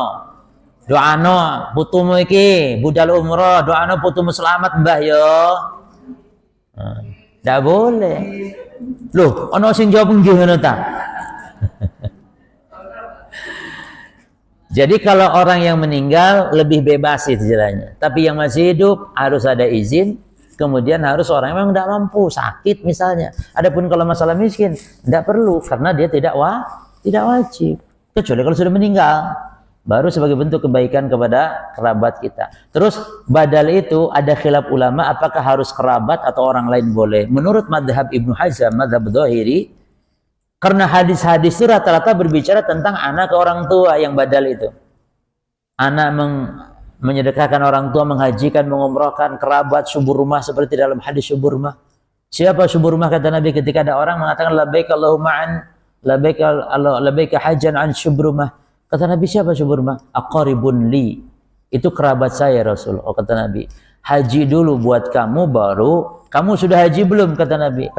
Doano putumu iki, budal umroh, doano putumu selamat mbah ya. Tidak boleh. Loh, ono sing jawab nggih ngono ta? Jadi kalau orang yang meninggal lebih bebas istilahnya. Tapi yang masih hidup harus ada izin. Kemudian harus orang yang memang tidak mampu, sakit misalnya. Adapun kalau masalah miskin, tidak perlu karena dia tidak wajib. Kecuali kalau sudah meninggal, baru sebagai bentuk kebaikan kepada kerabat kita. Terus badal itu ada khilaf ulama, apakah harus kerabat atau orang lain boleh. Menurut madhab Ibnu Hazm, madhab Dhahiri, karena hadis-hadis itu rata-rata berbicara tentang anak ke orang tua yang badal itu. Anak menyedekahkan orang tua, menghajikan, mengumrohkan, kerabat, subur rumah seperti dalam hadis subur rumah. Siapa subur rumah kata Nabi ketika ada orang mengatakan labbaik Allahumma an labbaik hajjan an subur rumah. Kata Nabi, siapa subur rumah? Aqaribun li. Itu kerabat saya Rasul. Oh kata Nabi, haji dulu buat kamu baru kamu sudah haji belum kata Nabi.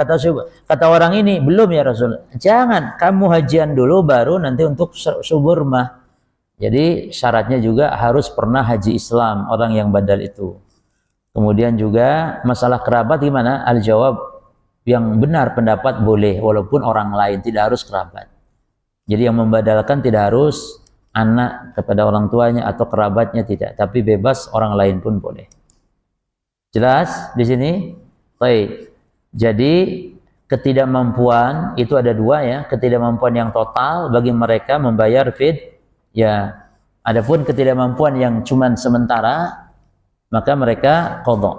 Kata orang ini belum ya Rasul. Jangan, kamu hajian dulu baru nanti untuk subur rumah. Jadi syaratnya juga harus pernah haji Islam orang yang badal itu. Kemudian juga masalah kerabat gimana? Al-jawab yang benar pendapat boleh walaupun orang lain, tidak harus kerabat. Jadi yang membadalkan tidak harus anak kepada orang tuanya atau kerabatnya, tidak, tapi bebas orang lain pun boleh. Jelas di sini? Baik. Jadi ketidakmampuan itu ada dua ya, ketidakmampuan yang total bagi mereka membayar ya, adapun ketidakmampuan yang cuman sementara maka mereka qadha.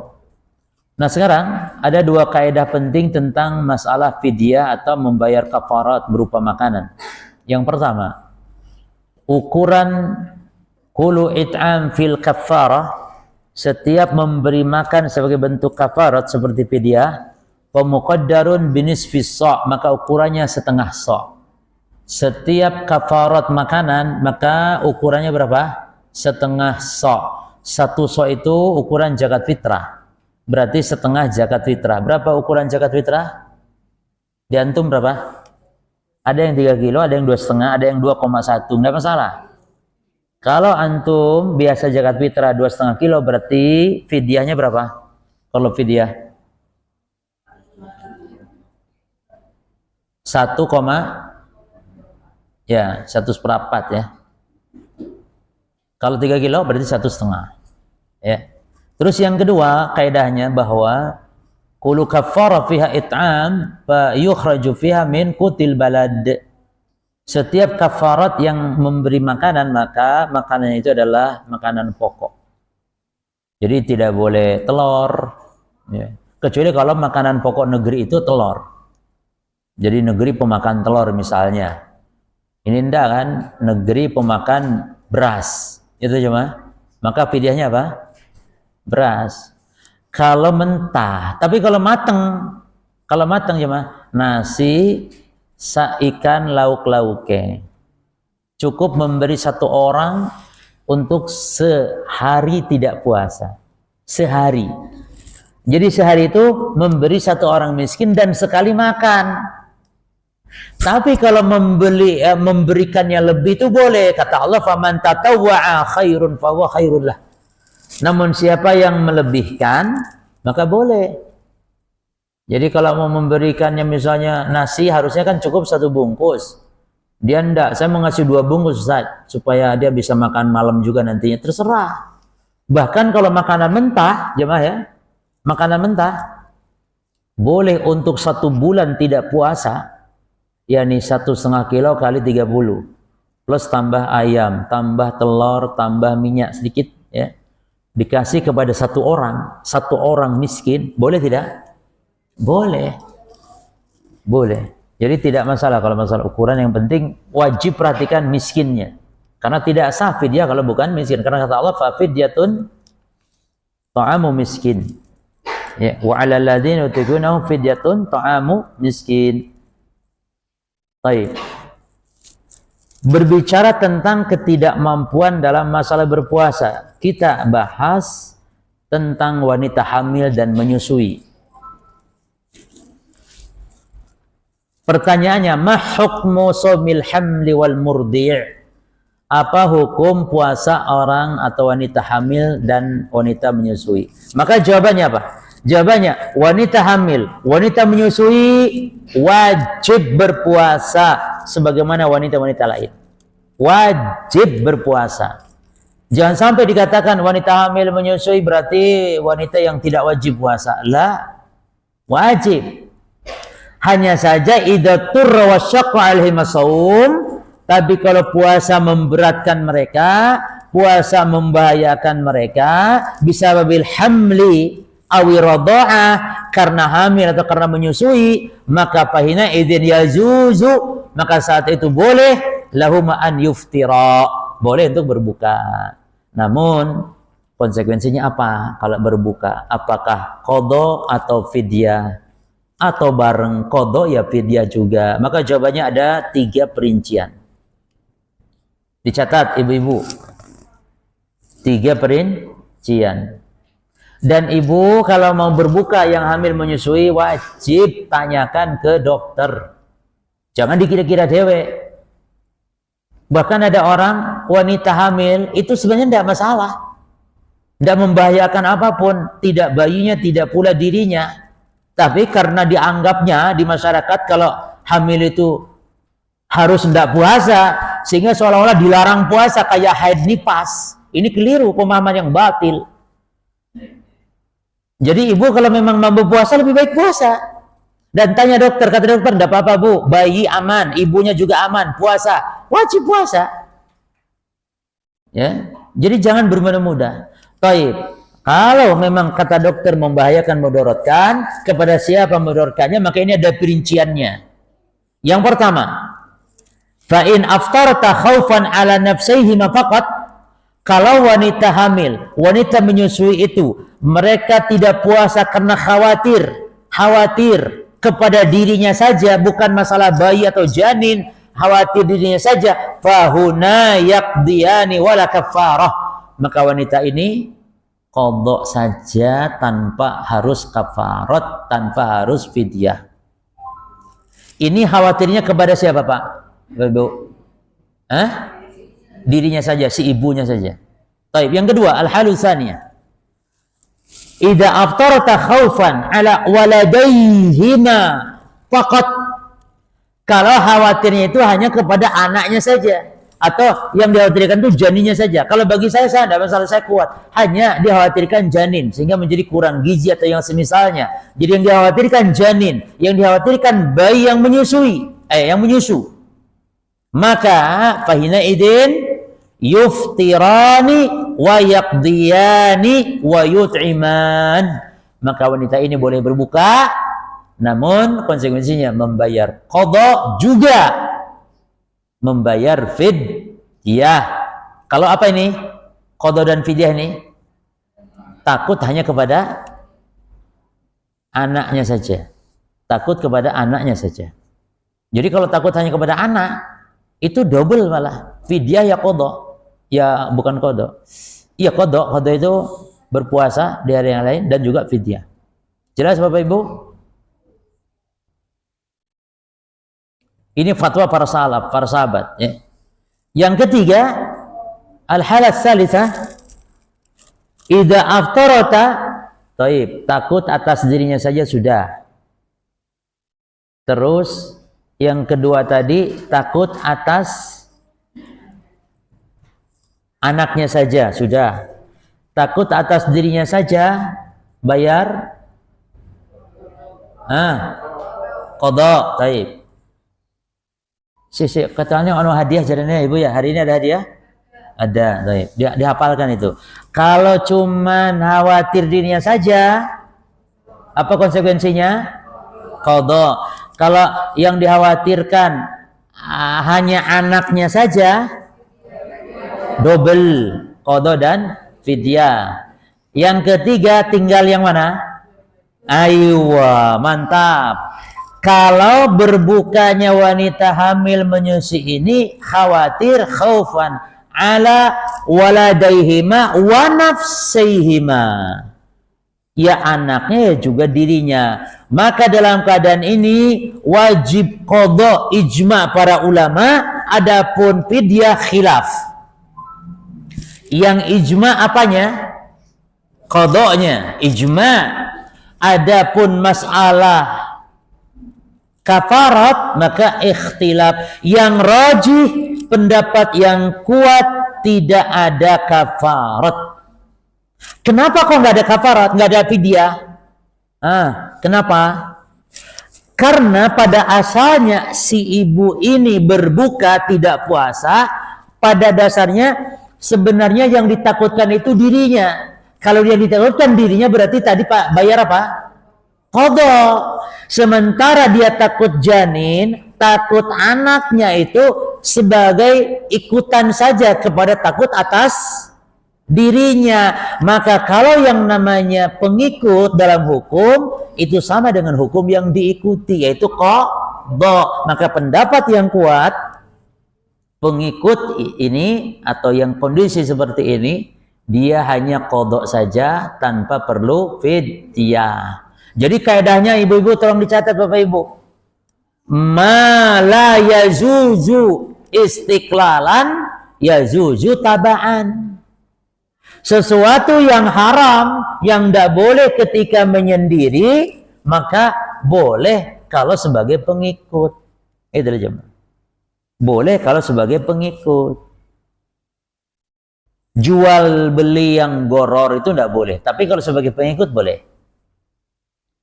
Nah sekarang ada dua kaidah penting tentang masalah fidyah atau membayar kafarat berupa makanan. Yang pertama, ukuran kulu it'am fil kafarah, setiap memberi makan sebagai bentuk kafarat seperti fidyah, pemuqaddarun binisfis sa', maka ukurannya setengah sa'. Setiap kafarat makanan maka ukurannya berapa? Setengah sa'. Satu sa' itu ukuran zakat fitrah. Berarti setengah zakat fitrah. Berapa ukuran zakat fitrah? Di antum berapa? Ada yang 3 kilo, ada yang 2,5, ada yang 2,1. Enggak masalah. Kalau antum biasa zakat fitrah 2,5 kilo, berarti fidyahnya berapa? Kalau fidyah 1,4 ya. Kalau 3 kilo berarti 1,5 ya. Terus yang kedua kaidahnya bahwa kullu kaffara fiha it'am fa yukhraju fiha min qutil balad. Setiap kafarat yang memberi makanan maka makanannya itu adalah makanan pokok. Jadi tidak boleh telur ya. Kecuali kalau makanan pokok negeri itu telur. Jadi negeri pemakan telur misalnya. Ini enggak kan, negeri pemakan beras. Itu cuma. Maka fidyahnya apa? Beras. Kalau mentah, tapi kalau mateng cuma nasi, ikan, lauk-lauknya. Cukup memberi satu orang untuk sehari tidak puasa. Sehari. Jadi sehari itu memberi satu orang miskin dan sekali makan. Tapi kalau memberikannya lebih itu boleh. Kata Allah, faman tatawwa'a khairun fahuwa khairul lah. Namun siapa yang melebihkan, maka boleh. Jadi kalau mau memberikannya misalnya nasi, harusnya kan cukup 1 bungkus. Dia enggak, saya mau ngasih 2 bungkus Ustaz, supaya dia bisa makan malam juga nantinya. Terserah. Bahkan kalau makanan mentah, jemaah ya, makanan mentah, boleh untuk 1 bulan tidak puasa, yakni 1,5 kilo kali 30 plus tambah ayam, tambah telur, tambah minyak sedikit ya, dikasih kepada 1 orang miskin, boleh tidak? Boleh, boleh. Jadi tidak masalah kalau masalah ukuran, yang penting wajib perhatikan miskinnya, karena tidak sah fidyah kalau bukan miskin, karena kata Allah fa fidyatun ta'amu miskin ya, wa 'alal ladzina yutiqunahu fidyatun ta'amu miskin. Baik. Berbicara tentang ketidakmampuan dalam masalah berpuasa, kita bahas tentang wanita hamil dan menyusui. Pertanyaannya, ma hukmu shaumil hamli wal murdi'? Apa hukum puasa orang atau wanita hamil dan wanita menyusui? Maka jawabannya apa? Jawabannya, wanita hamil, wanita menyusui wajib berpuasa sebagaimana wanita-wanita lain. Wajib berpuasa. Jangan sampai dikatakan wanita hamil menyusui berarti wanita yang tidak wajib puasa. Lah, wajib. Hanya saja idza turra wa syaqqa 'alaihim shaum, tapi kalau puasa memberatkan mereka, puasa membahayakan mereka, bisa babil hamli awi radha'ah, karena hamil atau karena menyusui, maka fahina idzin yajuzu, maka saat itu boleh lahum an yuftira, boleh untuk berbuka. Namun konsekuensinya apa kalau berbuka? Apakah qadha atau fidyah? Atau bareng qadha ya fidyah juga? Maka jawabannya ada 3 perincian. Dicatat ibu-ibu, 3 perincian. Dan ibu kalau mau berbuka yang hamil menyusui wajib tanyakan ke dokter. Jangan dikira-kira dewek. Bahkan ada orang wanita hamil itu sebenarnya tidak masalah, tidak membahayakan apapun, tidak bayinya, tidak pula dirinya. Tapi karena dianggapnya di masyarakat kalau hamil itu harus tidak puasa, sehingga seolah-olah dilarang puasa kayak haid nifas. Ini keliru, pemahaman yang batil. Jadi ibu kalau memang mampu puasa, lebih baik puasa. Dan tanya dokter, kata dokter, tidak apa-apa bu, bayi aman, ibunya juga aman, puasa, wajib puasa. Ya, jadi jangan bermudah-mudah. Taib, kalau memang kata dokter membahayakan, mudorotkan, kepada siapa mudorotkannya, maka ini ada perinciannya. Yang pertama, fa in aftarta khaufan ala nafsihi faqat, kalau wanita hamil, wanita menyusui itu, mereka tidak puasa karena khawatir kepada dirinya saja, bukan masalah bayi atau janin, khawatir dirinya saja, fahuna yaqdiyani wala kafarah, maka wanita ini qadha saja tanpa harus kafarat, tanpa harus fidyah. Ini khawatirnya kepada siapa Pak? Ibu? Dirinya saja, si ibunya saja. Baik, yang kedua, al-halul tsaniyah. Idza aftarta khaufan ala waladayhima faqat, kalau khawatirnya itu hanya kepada anaknya saja, atau yang dikhawatirkan itu janinnya saja. Kalau bagi saya tidak masalah, saya kuat. Hanya dikhawatirkan janin sehingga menjadi kurang gizi atau yang semisalnya. Jadi yang dikhawatirkan janin, yang dikhawatirkan bayi yang menyusui, yang menyusu. Maka fahina idin yuftirani wa yaqdiyani wa yut'iman, maka wanita ini boleh berbuka, namun konsekuensinya membayar qadha juga membayar fidyah. Kalau apa ini? Qadha dan fidyah ini takut hanya kepada anaknya saja. Takut kepada anaknya saja. Jadi kalau takut hanya kepada anak, itu double malah. Fidyah ya qadha. Ya bukan qadha. Iya qadha. Qadha itu berpuasa di hari yang lain dan juga fidyah. Jelas Bapak Ibu? Ini fatwa para salaf, para sahabat. Ya. Yang ketiga, al-halat salitsah, idza aftarata, taib, takut atas dirinya saja sudah. Terus yang kedua tadi, takut atas anaknya saja sudah. Takut atas dirinya saja, bayar qada, taib. Sisi katanya ono hadiah jadinya Ibu ya. Hari ini ada hadiah? Ada, baik. Dihafalkan itu. Kalau cuman khawatir dirinya saja, apa konsekuensinya? Qada. Kalau yang dikhawatirkan hanya anaknya saja, double qada dan fidyah. Yang ketiga tinggal yang mana? Aywa, mantap. Kalau berbukanya wanita hamil menyusui ini khawatir khaufan ala waladaihima wa nafsaihima. Ya anaknya ya juga dirinya. Maka dalam keadaan ini wajib qada ijma para ulama, adapun fidyah khilaf. Yang ijma apanya? Qadanya, ijma. Adapun masalah kafarat maka ikhtilaf. Yang rajih, pendapat yang kuat, tidak ada kafarat. Kenapa kok nggak ada kafarat, nggak ada fidyah? Kenapa? Karena pada asalnya si ibu ini berbuka tidak puasa, pada dasarnya sebenarnya yang ditakutkan itu dirinya. Kalau yang ditakutkan dirinya berarti tadi Pak bayar apa? Qada. Sementara dia takut janin, takut anaknya itu sebagai ikutan saja kepada takut atas dirinya. Maka kalau yang namanya pengikut dalam hukum itu sama dengan hukum yang diikuti, yaitu qada. Maka pendapat yang kuat, pengikut ini atau yang kondisi seperti ini, dia hanya qada saja tanpa perlu fidyah. Jadi kaidahnya ibu-ibu tolong dicatat Bapak Ibu. Ma la yazuzu istiqlalan yazuzu tabaan. Sesuatu yang haram, yang tidak boleh ketika menyendiri, maka boleh kalau sebagai pengikut. Itu aja. Boleh kalau sebagai pengikut. Jual beli yang goror itu tidak boleh, tapi kalau sebagai pengikut boleh.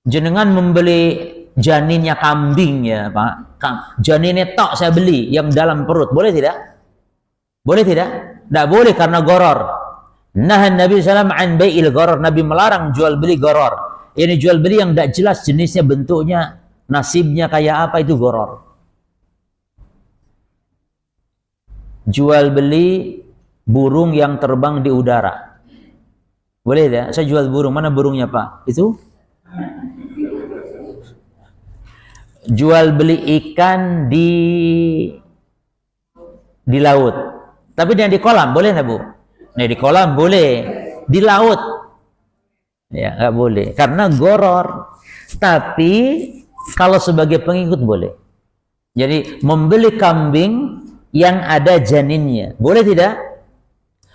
Jenengan membeli janinnya kambing ya Pak, janinnya tok saya beli yang dalam perut, boleh tidak? Boleh tidak? Tidak boleh karena goror. Nah Nabi SAW an bai'il goror, Nabi melarang jual beli goror. Ini jual beli yang tidak jelas jenisnya, bentuknya, nasibnya kayak apa, itu goror. Jual beli burung yang terbang di udara, boleh tidak? Saya jual burung, mana burungnya Pak? Itu jual beli ikan di laut, tapi yang di kolam boleh nggak Bu? Nah di kolam boleh, di laut ya nggak boleh karena goror. Tapi kalau sebagai pengikut boleh. Jadi membeli kambing yang ada janinnya, boleh tidak?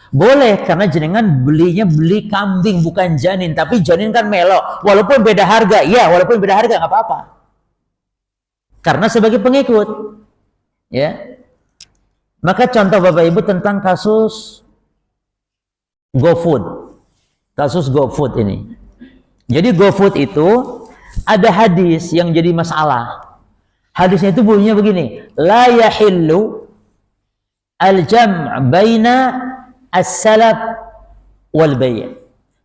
Boleh, karena jenengan belinya beli kambing bukan janin, tapi janin kan melok, walaupun beda harga, ya walaupun beda harga nggak apa-apa, karena sebagai pengikut, ya. Maka contoh Bapak Ibu tentang kasus GoFood, kasus GoFood ini. Jadi GoFood itu ada hadis yang jadi masalah. Hadisnya itu bunyinya begini, la yahillu al-jam' baina as-salaf wal bay'.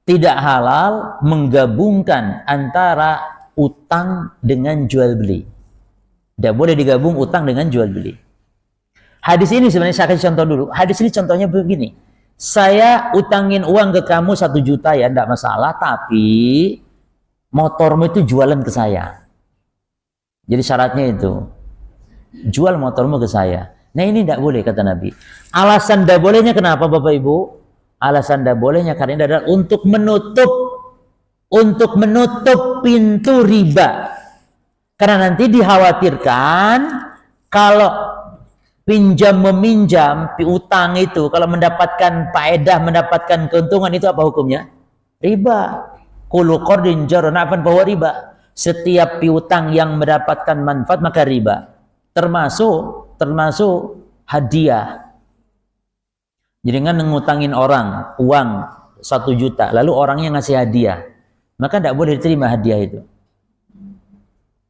Tidak halal menggabungkan antara utang dengan jual beli. Tidak boleh digabung utang dengan jual beli. Hadis ini sebenarnya saya kasih contoh dulu. Hadis ini contohnya begini. Saya utangin uang ke kamu 1 juta ya, tidak masalah, tapi motormu itu jualan ke saya. Jadi syaratnya itu jual motormu ke saya. Nah ini tidak boleh kata Nabi. Alasan tidak bolehnya kenapa Bapak Ibu? Alasan tidak bolehnya karena ini adalah untuk menutup pintu riba. Karena nanti dikhawatirkan Kalau pinjam meminjam, piutang itu kalau mendapatkan faedah, mendapatkan keuntungan itu apa hukumnya? Riba. Kullu qardin jarra naf'an bahwa riba. Setiap piutang yang mendapatkan manfaat maka riba. Termasuk hadiah. Jadi kan ngutangin orang uang 1 juta, lalu orangnya ngasih hadiah, maka tidak boleh diterima hadiah itu.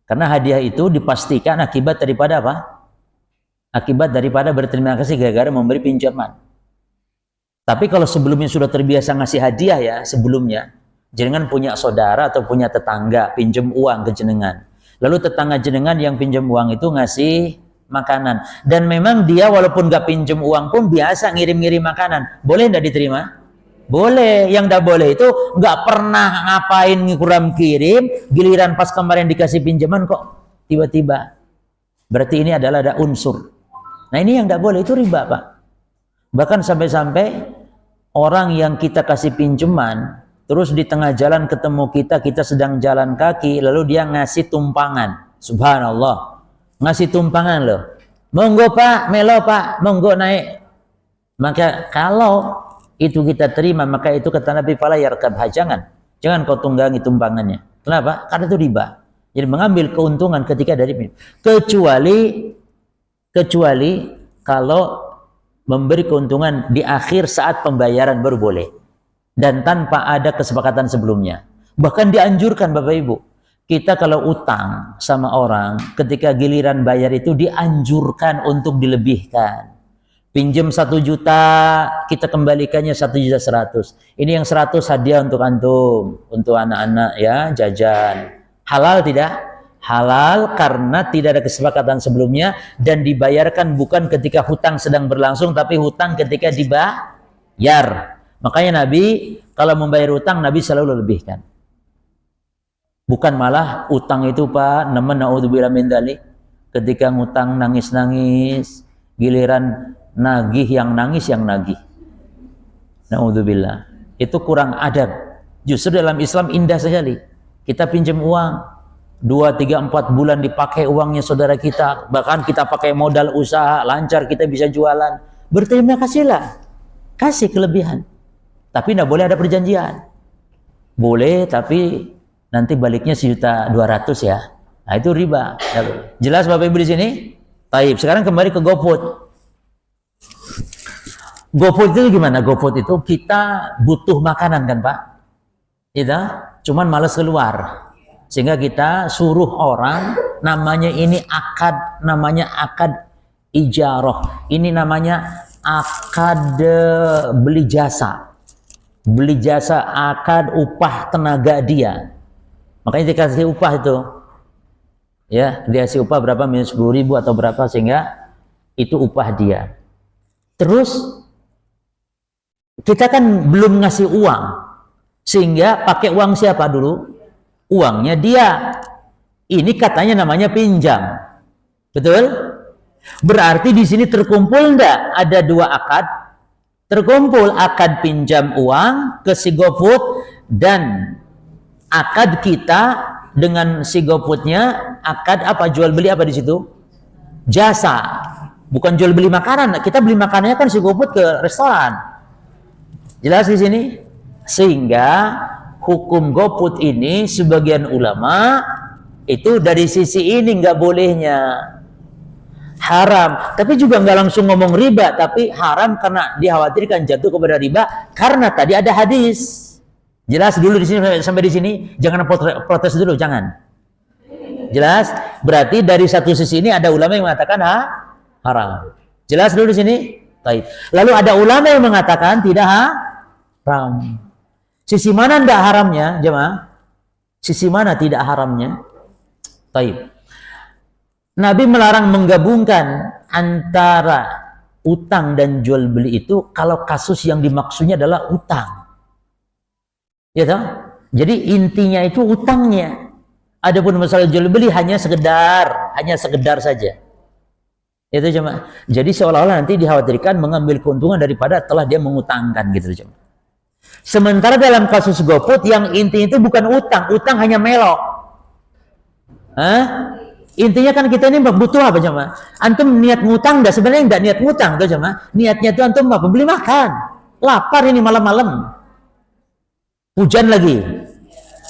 Karena hadiah itu dipastikan akibat daripada apa? Akibat daripada berterima kasih gara-gara memberi pinjaman. Tapi kalau sebelumnya sudah terbiasa ngasih hadiah ya, sebelumnya, jenengan punya saudara atau punya tetangga pinjam uang ke jenengan. Lalu tetangga jenengan yang pinjam uang itu ngasih makanan. Dan memang dia walaupun nggak pinjam uang pun biasa ngirim-ngirim makanan. Boleh nggak diterima? Boleh. Yang nggak boleh itu nggak pernah ngapain ngikuram kirim, giliran pas kemarin dikasih pinjaman kok tiba-tiba. Berarti ini adalah ada unsur. Nah ini yang nggak boleh, itu riba Pak. Bahkan sampai-sampai orang yang kita kasih pinjaman, terus di tengah jalan ketemu kita sedang jalan kaki, lalu dia ngasih tumpangan. Subhanallah, ngasih tumpangan loh. Monggo Pak, melo Pak, monggo naik. Maka kalau itu kita terima, maka itu kata Nabi fala yarkabha, jangan kau tunggangi tumpangannya. Kenapa? Karena itu riba. Jadi mengambil keuntungan ketika dari kecuali kalau memberi keuntungan di akhir saat pembayaran baru boleh, dan tanpa ada kesepakatan sebelumnya. Bahkan dianjurkan Bapak Ibu, kita kalau utang sama orang, ketika giliran bayar itu dianjurkan untuk dilebihkan. Pinjam 1 juta, kita kembalikannya 1.100.000. Ini yang 100 hadiah untuk antum, untuk anak-anak ya, jajan. Halal tidak? Halal karena tidak ada kesepakatan sebelumnya dan dibayarkan bukan ketika hutang sedang berlangsung, tapi hutang ketika dibayar. Makanya Nabi kalau membayar hutang, Nabi selalu lebihkan. Bukan malah utang itu Pak, naudzubillah min dzalik, ketika ngutang nangis-nangis, giliran nagih yang nangis yang nagih. Naudzubillah. Itu kurang adab. Justru dalam Islam indah sekali. Kita pinjam uang 2, 3, 4 bulan dipakai uangnya saudara kita, bahkan kita pakai modal usaha, lancar kita bisa jualan. Berterima kasihlah, kasih kelebihan. Tapi tidak boleh ada perjanjian. Boleh, tapi nanti baliknya 1.200.000 ya. Nah itu riba. Jelas Bapak Ibu di sini? Taib. Sekarang kembali ke GoFood. GoFood itu gimana? GoFood itu kita butuh makanan kan Pak? Kita cuman malas keluar. Sehingga kita suruh orang, namanya akad ijarah. Ini namanya akad beli jasa. Beli jasa, akad upah tenaga dia. Makanya dikasih upah itu. Ya, dikasih upah berapa, minus 10.000 atau berapa, sehingga itu upah dia. Terus kita kan belum ngasih uang. Sehingga pakai uang siapa dulu? Uangnya dia. Ini katanya namanya pinjam. Betul? Berarti di sini terkumpul enggak? Ada 2 akad. Terkumpul akad pinjam uang ke si GoFood dan akad kita dengan si GoFoodnya, akad apa? Jual beli apa di situ? Jasa. Bukan jual beli makanan. Kita beli makanannya kan si GoFood ke restoran. Jelas di sini? Sehingga hukum GoFood ini sebagian ulama itu dari sisi ini nggak bolehnya, haram. Tapi juga nggak langsung ngomong riba, tapi haram karena dikhawatirkan jatuh kepada riba karena tadi ada hadis. Jelas dulu di sini sampai di sini, jangan protes dulu, jangan. Jelas? Berarti dari satu sisi ini ada ulama yang mengatakan haram. Jelas dulu di sini? Baik. Lalu ada ulama yang mengatakan tidak haram. Sisi mana tidak haramnya, jemaah? Sisi mana tidak haramnya? Baik. Nabi melarang menggabungkan antara utang dan jual beli itu kalau kasus yang dimaksudnya adalah utang. Ya toh? Jadi intinya itu utangnya. Adapun masalah jual beli hanya sekedar saja. Itu jemaah. Jadi seolah-olah nanti dikhawatirkan mengambil keuntungan daripada telah dia mengutangkan gitu jemaah. Sementara dalam kasus GoFood yang intinya itu bukan utang hanya melok. Intinya kan kita ini butuh apa jemaah? Antum niat ngutang enggak? Sebenarnya enggak niat ngutang tuh jemaah. Niatnya itu antum apa? Beli makan. Lapar ini malam-malam. Hujan lagi.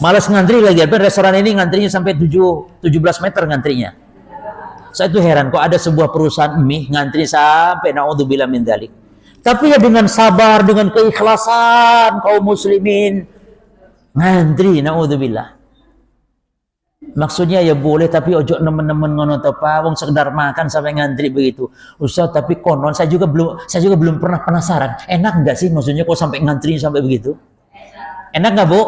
Malas ngantri lagi. Apa restoran ini ngantrinya sampai 17 meter ngantrinya. Saya tuh heran kok ada sebuah perusahaan mie ngantri sampai naudzubillah min dzalik. Tapi ya dengan sabar, dengan keikhlasan kaum muslimin ngantri naudzubillah. Maksudnya ya boleh tapi ojo nemen-nemen ngono to Pak, wong sekedar makan sampai ngantri begitu. Ustaz, tapi konon saya juga belum pernah penasaran. Enak enggak sih maksudnya kok sampai ngantri sampai begitu? Enak enggak, Bu?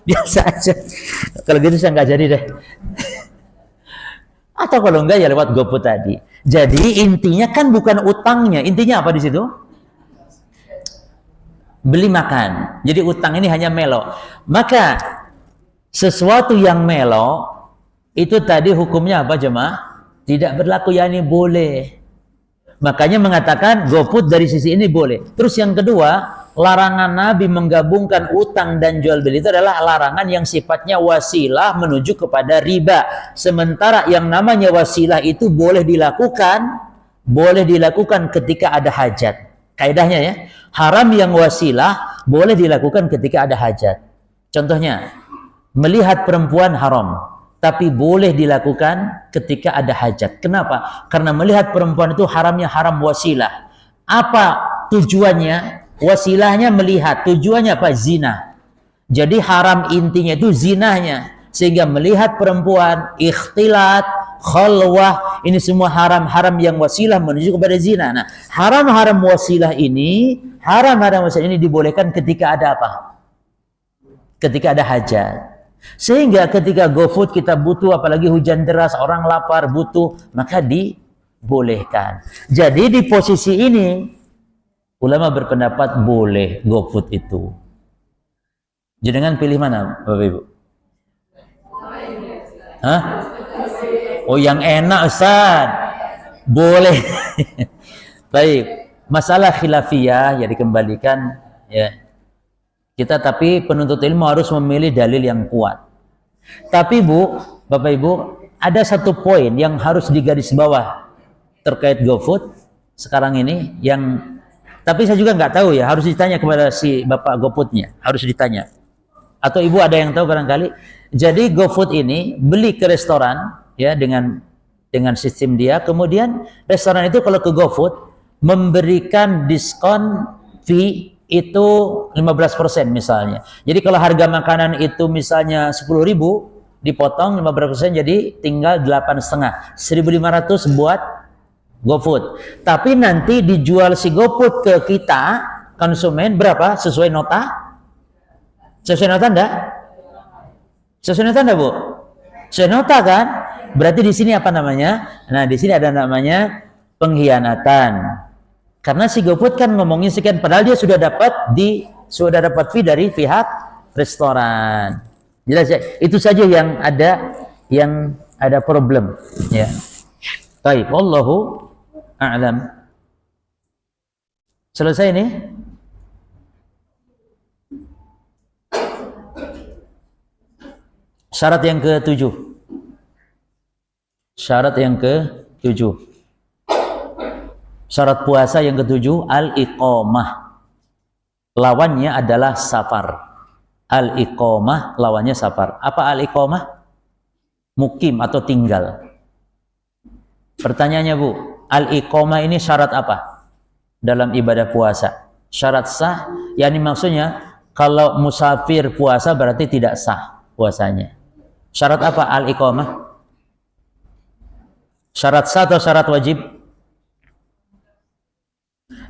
Biasa aja. Kalau gitu saya enggak jadi deh. Atau kalau enggak ya lewat GoFood tadi. Jadi intinya kan bukan utangnya, intinya apa di situ? Beli makan. Jadi utang ini hanya melo. Maka sesuatu yang melo itu tadi hukumnya apa jemaah? Tidak berlaku, ya ini boleh. Makanya mengatakan GoFood dari sisi ini boleh. Terus yang kedua, larangan Nabi menggabungkan utang dan jual beli itu adalah larangan yang sifatnya wasilah menuju kepada riba. Sementara yang namanya wasilah itu boleh dilakukan ketika ada hajat. Kaidahnya ya, haram yang wasilah boleh dilakukan ketika ada hajat. Contohnya, melihat perempuan haram, tapi boleh dilakukan ketika ada hajat. Kenapa? Karena melihat perempuan itu haramnya haram wasilah. Apa tujuannya? Wasilahnya melihat, tujuannya apa? Zina. Jadi haram intinya itu zinahnya. Sehingga melihat perempuan, ikhtilat, khalwah, ini semua haram-haram yang wasilah menuju kepada zina. Nah, haram-haram wasilah ini dibolehkan ketika ada apa? Ketika ada hajat. Sehingga ketika GoFood kita butuh, apalagi hujan deras, orang lapar, butuh, maka dibolehkan. Jadi di posisi ini, ulama berpendapat boleh GoFood itu. Jenengan pilih mana, Bapak Ibu? Hah? Oh, yang enak Ustaz. Boleh. Baik. Masalah khilafiyah ya dikembalikan ya. Kita tapi penuntut ilmu harus memilih dalil yang kuat. Tapi Bu, Bapak Ibu, ada satu poin yang harus digaris bawah terkait GoFood sekarang ini yang tapi saya juga nggak tahu ya, harus ditanya kepada si Bapak GoFoodnya, harus ditanya. Atau Ibu ada yang tahu barangkali. Jadi GoFood ini beli ke restoran ya dengan sistem dia, kemudian restoran itu kalau ke GoFood memberikan diskon fee itu 15% misalnya. Jadi kalau harga makanan itu misalnya 10.000 dipotong 15% jadi tinggal 8,5, 1.500 buat GoFood. Tapi nanti dijual si GoFood ke kita konsumen berapa? Sesuai nota? Sesuai nota enggak? Sesuai nota enggak, Bu? Sesuai nota kan? Berarti di sini apa namanya? Nah, di sini ada namanya pengkhianatan. Karena si GoFood kan ngomongin sekian padahal dia sudah dapat fee dari pihak restoran. Jelas ya? Itu saja yang ada problem, ya. Baik, wallahu a'lam. Selesai ini? Syarat yang ke-7. Syarat yang ke-7. Syarat puasa yang ke-7 al-iqamah. Lawannya adalah safar. Al-iqamah lawannya safar. Apa al-iqamah? Mukim atau tinggal. Pertanyaannya Bu, al-iqamah ini syarat apa dalam ibadah puasa? Syarat sah, yakni maksudnya kalau musafir puasa berarti tidak sah puasanya. Syarat apa al-iqamah? Syarat sah atau syarat wajib?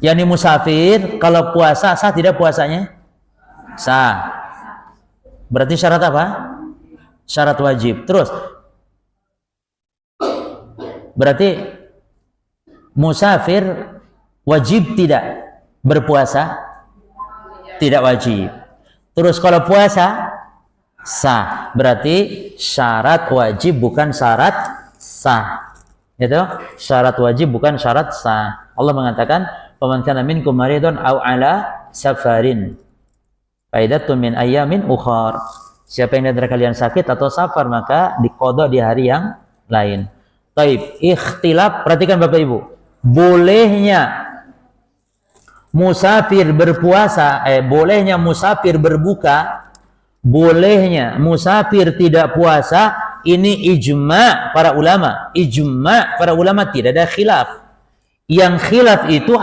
Yani musafir kalau puasa sah tidak puasanya? Sah. Berarti syarat apa? Syarat wajib. Terus berarti musafir wajib tidak berpuasa? Tidak wajib. Terus kalau puasa sah. Berarti syarat wajib bukan syarat sah. Itu syarat wajib bukan syarat sah. Allah mengatakan, "Faman kana minkum maridun aw ala safarin faidatun min ayyamin ukhar." Siapa yang di antara kalian sakit atau safar maka diqadha di hari yang lain. Taib, ikhtilaf, perhatikan Bapak Ibu. Bolehnya musafir berpuasa, bolehnya musafir berbuka, bolehnya musafir tidak puasa, ini ijma para ulama. Ijma para ulama, tidak ada khilaf. Yang khilaf itu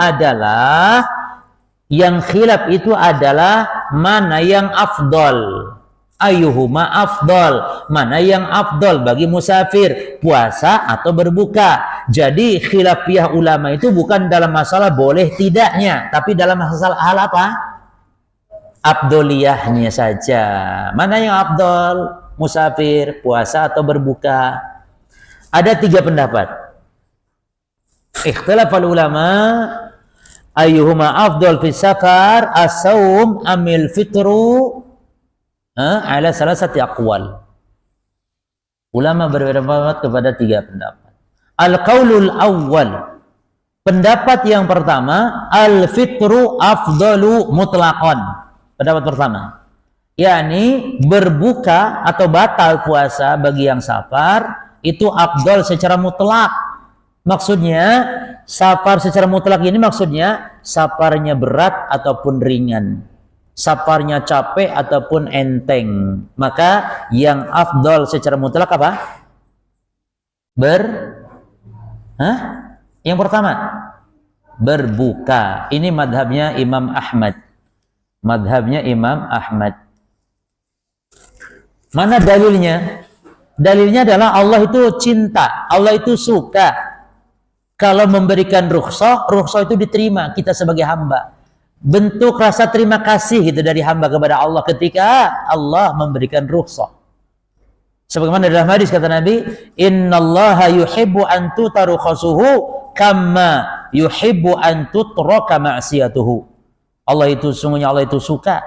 adalah mana yang afdal. Ayyuhuma afdal, mana yang afdal bagi musafir, puasa atau berbuka. Jadi khilafiyah ulama itu bukan dalam masalah boleh tidaknya, tapi dalam masalah hal apa? Afdoliyahnya saja. Mana yang afdal, musafir, puasa atau berbuka? Ada 3 pendapat. Ikhtilafal ulama ayyuhuma afdal fi safar, as-saum amil fitru, ala salasati aqwal. Ulama berbeda pendapat kepada 3 pendapat. Al-qaulul awwal, pendapat yang pertama, al-fitru afdalu mutlaqan. Pendapat pertama, yakni berbuka atau batal puasa bagi yang safar itu afdal secara mutlak. Maksudnya safar secara mutlak ini maksudnya safarnya berat ataupun ringan, safarnya capek ataupun enteng, maka yang afdal secara mutlak apa? Yang pertama, berbuka. Ini madhabnya Imam Ahmad. Madhabnya Imam Ahmad. Mana dalilnya? Dalilnya adalah Allah itu cinta, Allah itu suka kalau memberikan rukhsah, rukhsah itu diterima kita sebagai hamba. Bentuk rasa terima kasih gitu dari hamba kepada Allah ketika Allah memberikan rukhsah. Sebagaimana dalam hadis kata Nabi, innallaha yuhibbu an tutaru khasuhu kama yuhibbu an tutraka ma'siyatuhu. Allah itu sungguhnya Allah itu suka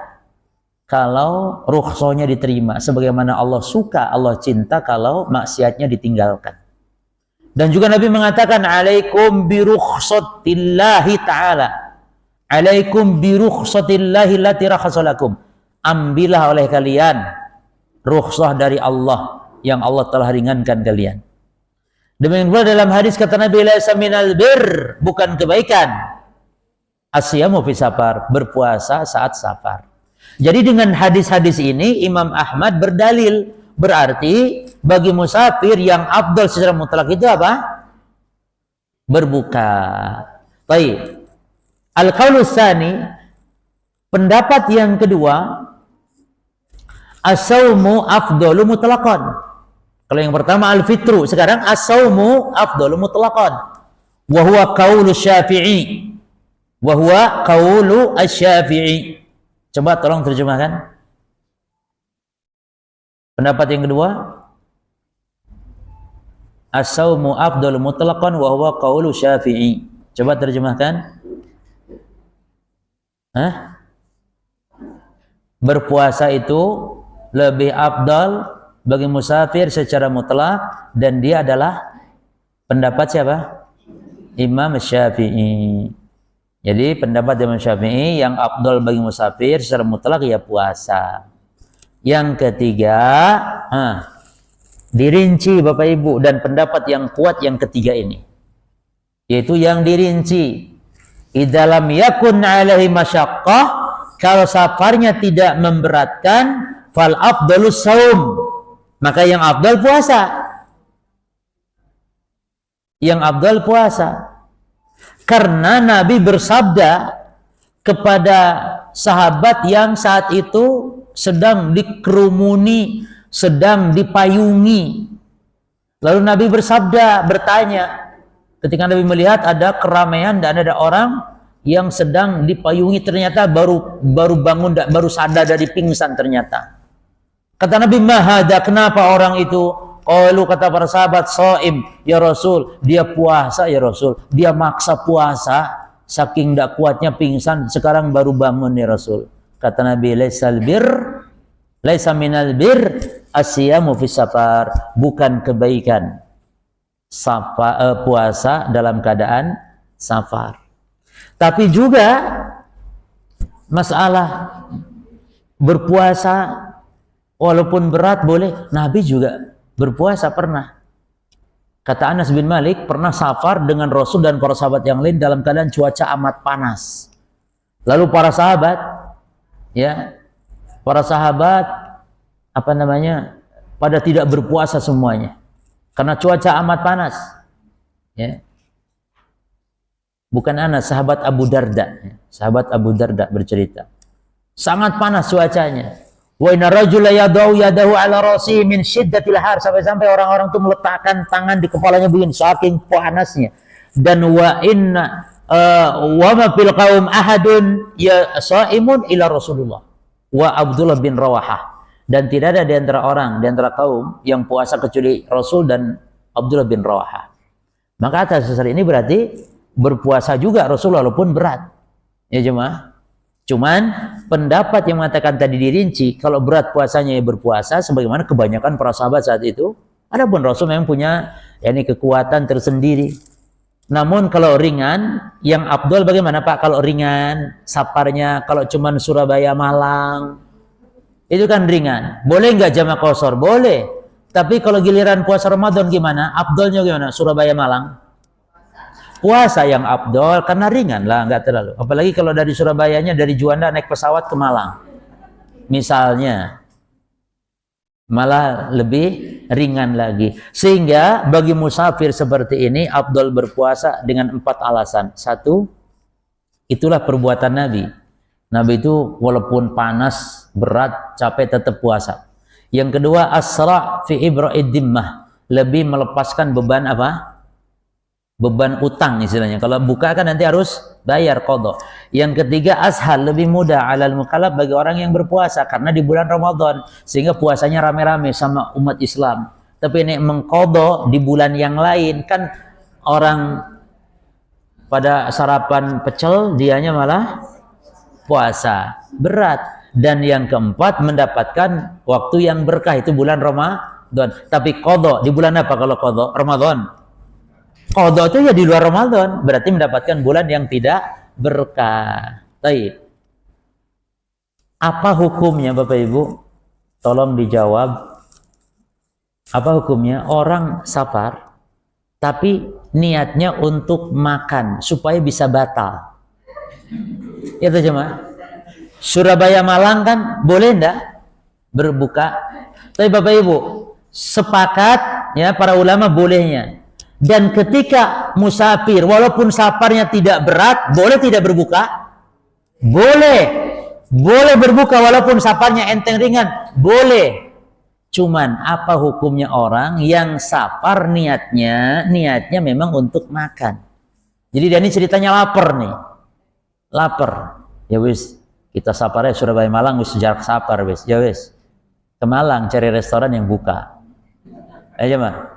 kalau rukhsahnya diterima, sebagaimana Allah suka, Allah cinta kalau maksiatnya ditinggalkan. Dan juga Nabi mengatakan, alaikum bi rukhsatillahi ta'ala, alaikum bi rukhsatillahi allati rakhasalakum. Ambillah oleh kalian rukhsah dari Allah yang Allah telah ringankan kalian. Demikian pula dalam hadis kata Nabi, laisa minal bir, bukan kebaikan, asyamu fi safar, berpuasa saat safar. Jadi dengan hadis-hadis ini Imam Ahmad berdalil, berarti bagi musafir yang afdal secara mutlak itu apa? Berbuka. Baik. Al-qaulus tsani, pendapat yang kedua, as-saumu afdalu mutlaqan. Kalau yang pertama al-fitru, sekarang as-saumu afdalu mutlaqan. Wa huwa qaulu Syafi'i. Wa huwa qaulu asy-Syafi'i. Coba tolong terjemahkan. Pendapat yang kedua, as-saumu afdalu mutlaqan wa huwa qaulu Syafi'i. Coba terjemahkan. Berpuasa itu lebih afdal bagi musafir secara mutlak, dan dia adalah pendapat siapa? Imam Syafi'i. Jadi pendapat Imam Syafi'i yang afdal bagi musafir secara mutlak ya puasa. Yang ketiga, dirinci Bapak Ibu, dan pendapat yang kuat yang ketiga ini, yaitu yang dirinci. Idza lam yakun alaihi masyaqqah, kalau safarnya tidak memberatkan, fal afdalus shaum, maka yang afdal puasa. Yang afdal puasa. Karena Nabi bersabda kepada sahabat yang saat itu sedang dikerumuni, sedang dipayungi. Lalu Nabi bersabda, bertanya, ketika Nabi melihat ada keramaian dan ada orang yang sedang dipayungi, ternyata baru bangun, baru sadar dari pingsan ternyata. Kata Nabi, mahada, kenapa orang itu? Qalu, kata para sahabat, shaim ya Rasul, dia puasa ya Rasul, dia maksa puasa, saking tidak kuatnya pingsan, sekarang baru bangun ya Rasul. Kata Nabi, laisal bir, laisa minal bir asyamu fi safar, bukan kebaikan puasa dalam keadaan safar. Tapi juga masalah berpuasa Walaupun berat boleh. Nabi juga berpuasa pernah. Kata Anas bin Malik, pernah safar dengan Rasul dan para sahabat yang lain dalam keadaan cuaca amat panas. Lalu para sahabat, pada tidak berpuasa semuanya. Karena cuaca amat panas. Ya. Bukan Anas, sahabat Abu Darda. Sahabat Abu Darda bercerita. Sangat panas cuacanya. Wa inna rajula yadau yadahu ala rasi min syiddatil har, sampai-sampai orang-orang itu meletakkan tangan di kepalanya begini saking panasnya. Dan wa ma fil qaum ahadun ya shaimun ila Rasulullah wa Abdullah bin Rawahah, dan tidak ada di antara kaum yang puasa kecuali Rasul dan Abdullah bin Rawahah. Maka atas dasar ini berarti berpuasa juga Rasul walaupun berat. Ya jemaah. Cuman pendapat yang mengatakan tadi dirinci, kalau berat puasanya ya berpuasa sebagaimana kebanyakan para sahabat saat itu. Adapun Rasul memang punya kekuatan tersendiri. Namun kalau ringan, yang afdol bagaimana Pak? Kalau ringan, saparnya kalau cuman Surabaya Malang, itu kan ringan. Boleh nggak jamak qashar? Boleh. Tapi kalau giliran puasa Ramadan gimana? Afdolnya gimana? Surabaya Malang? Puasa yang afdol karena ringan lah, nggak terlalu. Apalagi kalau dari Surabayanya, dari Juanda naik pesawat ke Malang, misalnya, malah lebih ringan lagi. Sehingga bagi musafir seperti ini afdol berpuasa dengan 4 alasan. 1, itulah perbuatan Nabi. Nabi itu walaupun panas, berat, capek tetap puasa. Yang kedua, asra' fi ibra'id dimmah, lebih melepaskan beban apa? Beban utang istilahnya. Kalau buka kan nanti harus bayar qadha. Yang ketiga, ashal, lebih mudah alal mukallaf bagi orang yang berpuasa karena di bulan Ramadan, sehingga puasanya rame-rame sama umat Islam. Tapi ini mengqadha di bulan yang lain, kan orang pada sarapan pecel, dianya malah puasa, berat. Dan yang keempat, mendapatkan waktu yang berkah, itu bulan Ramadan. Tapi qadha di bulan apa kalau qadha? Ramadan. Qadha itu ya di luar Ramadan, berarti mendapatkan bulan yang tidak berkah. Baik. Apa hukumnya Bapak Ibu? Tolong dijawab. Apa hukumnya orang safar tapi niatnya untuk makan supaya bisa batal? Itu cuma Surabaya Malang kan boleh enggak berbuka? Tapi Bapak Ibu sepakat ya para ulama bolehnya. Dan ketika musafir, walaupun safarnya tidak berat, boleh tidak berbuka? Boleh. Boleh berbuka walaupun safarnya enteng ringan. Boleh. Cuman apa hukumnya orang yang safar niatnya memang untuk makan. Jadi dia ini ceritanya lapar nih. Lapar. Ya wis, kita safarnya Surabaya Malang wis jarak safar wis. Ya wis. Ke Malang cari restoran yang buka. Ayo Mas.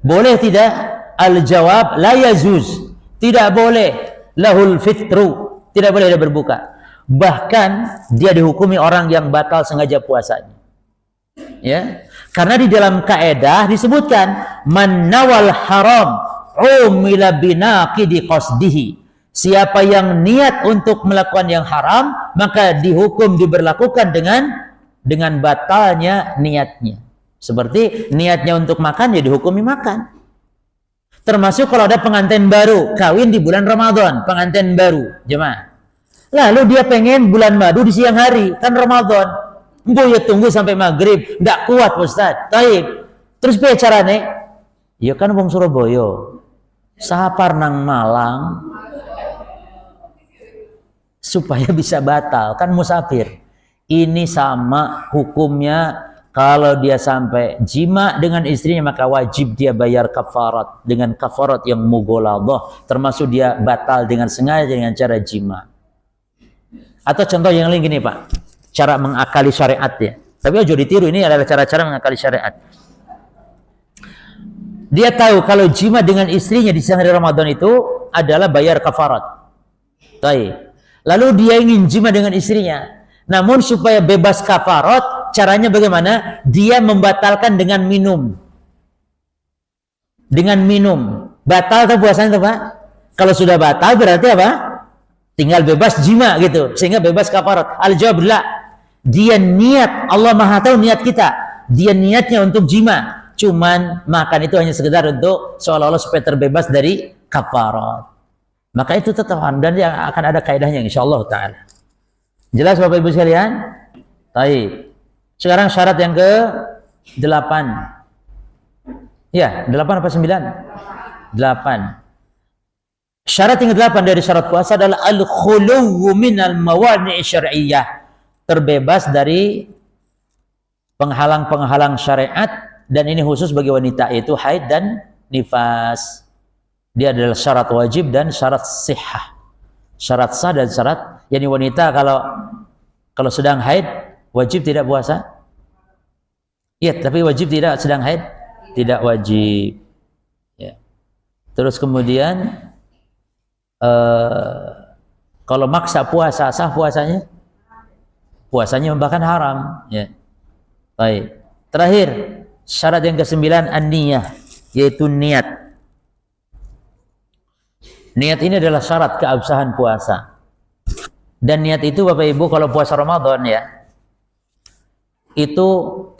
Boleh tidak? Al-jawab la yajuz. Tidak boleh. Lahul fitru. Tidak boleh dia berbuka. Bahkan dia dihukumi orang yang batal sengaja puasanya. Ya. Karena di dalam kaedah disebutkan man nawal haram umila binaqidi qasdihi. Siapa yang niat untuk melakukan yang haram, maka dihukum diberlakukan dengan batalnya niatnya. Seperti niatnya untuk makan, ya dihukumi makan. Termasuk kalau ada pengantin baru, kawin di bulan Ramadan, pengantin baru, jemaah. Lalu dia pengen bulan madu di siang hari, kan Ramadan. Ya tunggu sampai maghrib, nggak kuat Ustaz. Taib. Terus apa caranya? Ya kan wong Surabaya, safar nang Malang, supaya bisa batal, kan musafir. Ini sama hukumnya. Kalau dia sampai jima dengan istrinya, maka wajib dia bayar kafarat dengan kafarat yang mughaladah, termasuk dia batal dengan sengaja dengan cara jima. Atau contoh yang lain gini Pak, cara mengakali syariat ya. Tapi aja ditiru, ini adalah cara-cara mengakali syariat. Dia tahu kalau jima dengan istrinya di siang hari Ramadan itu adalah bayar kafarat. Baik. Lalu dia ingin jima dengan istrinya, namun supaya bebas kafarat, caranya bagaimana? Dia membatalkan dengan minum. Dengan minum. Batal atau puasanya itu Pak? Kalau sudah batal berarti apa? Tinggal bebas jima gitu. Sehingga bebas kafarat. Al-jawab la. Dia niat, Allah Maha tahu niat kita. Dia niatnya untuk jima, cuman makan itu hanya sekedar untuk seolah-olah supaya terbebas dari kafarat. Maka itu tetap haram dan dia akan ada kaidahnya insyaallah taala. Jelas Bapak Ibu sekalian? Baik. Sekarang syarat yang ke-8. Ya, 8 apa 9? 8. Syarat yang ke-8 dari syarat puasa adalah al-khuluwu minal mawani' syar'iyyah. Terbebas dari penghalang-penghalang syariat, dan ini khusus bagi wanita, yaitu haid dan nifas. Dia adalah syarat wajib dan syarat sihah. Syarat sah dan syarat, yakni wanita kalau sedang haid wajib tidak puasa? Iya, tapi wajib tidak sedang haid? Tidak wajib. Ya. Terus kemudian kalau maksa puasa, sah puasanya? Puasanya bahkan haram. Ya. Baik. Terakhir, syarat yang ke-9 an-niyah, yaitu niat. Niat ini adalah syarat keabsahan puasa. Dan niat itu Bapak Ibu kalau puasa Ramadan ya, itu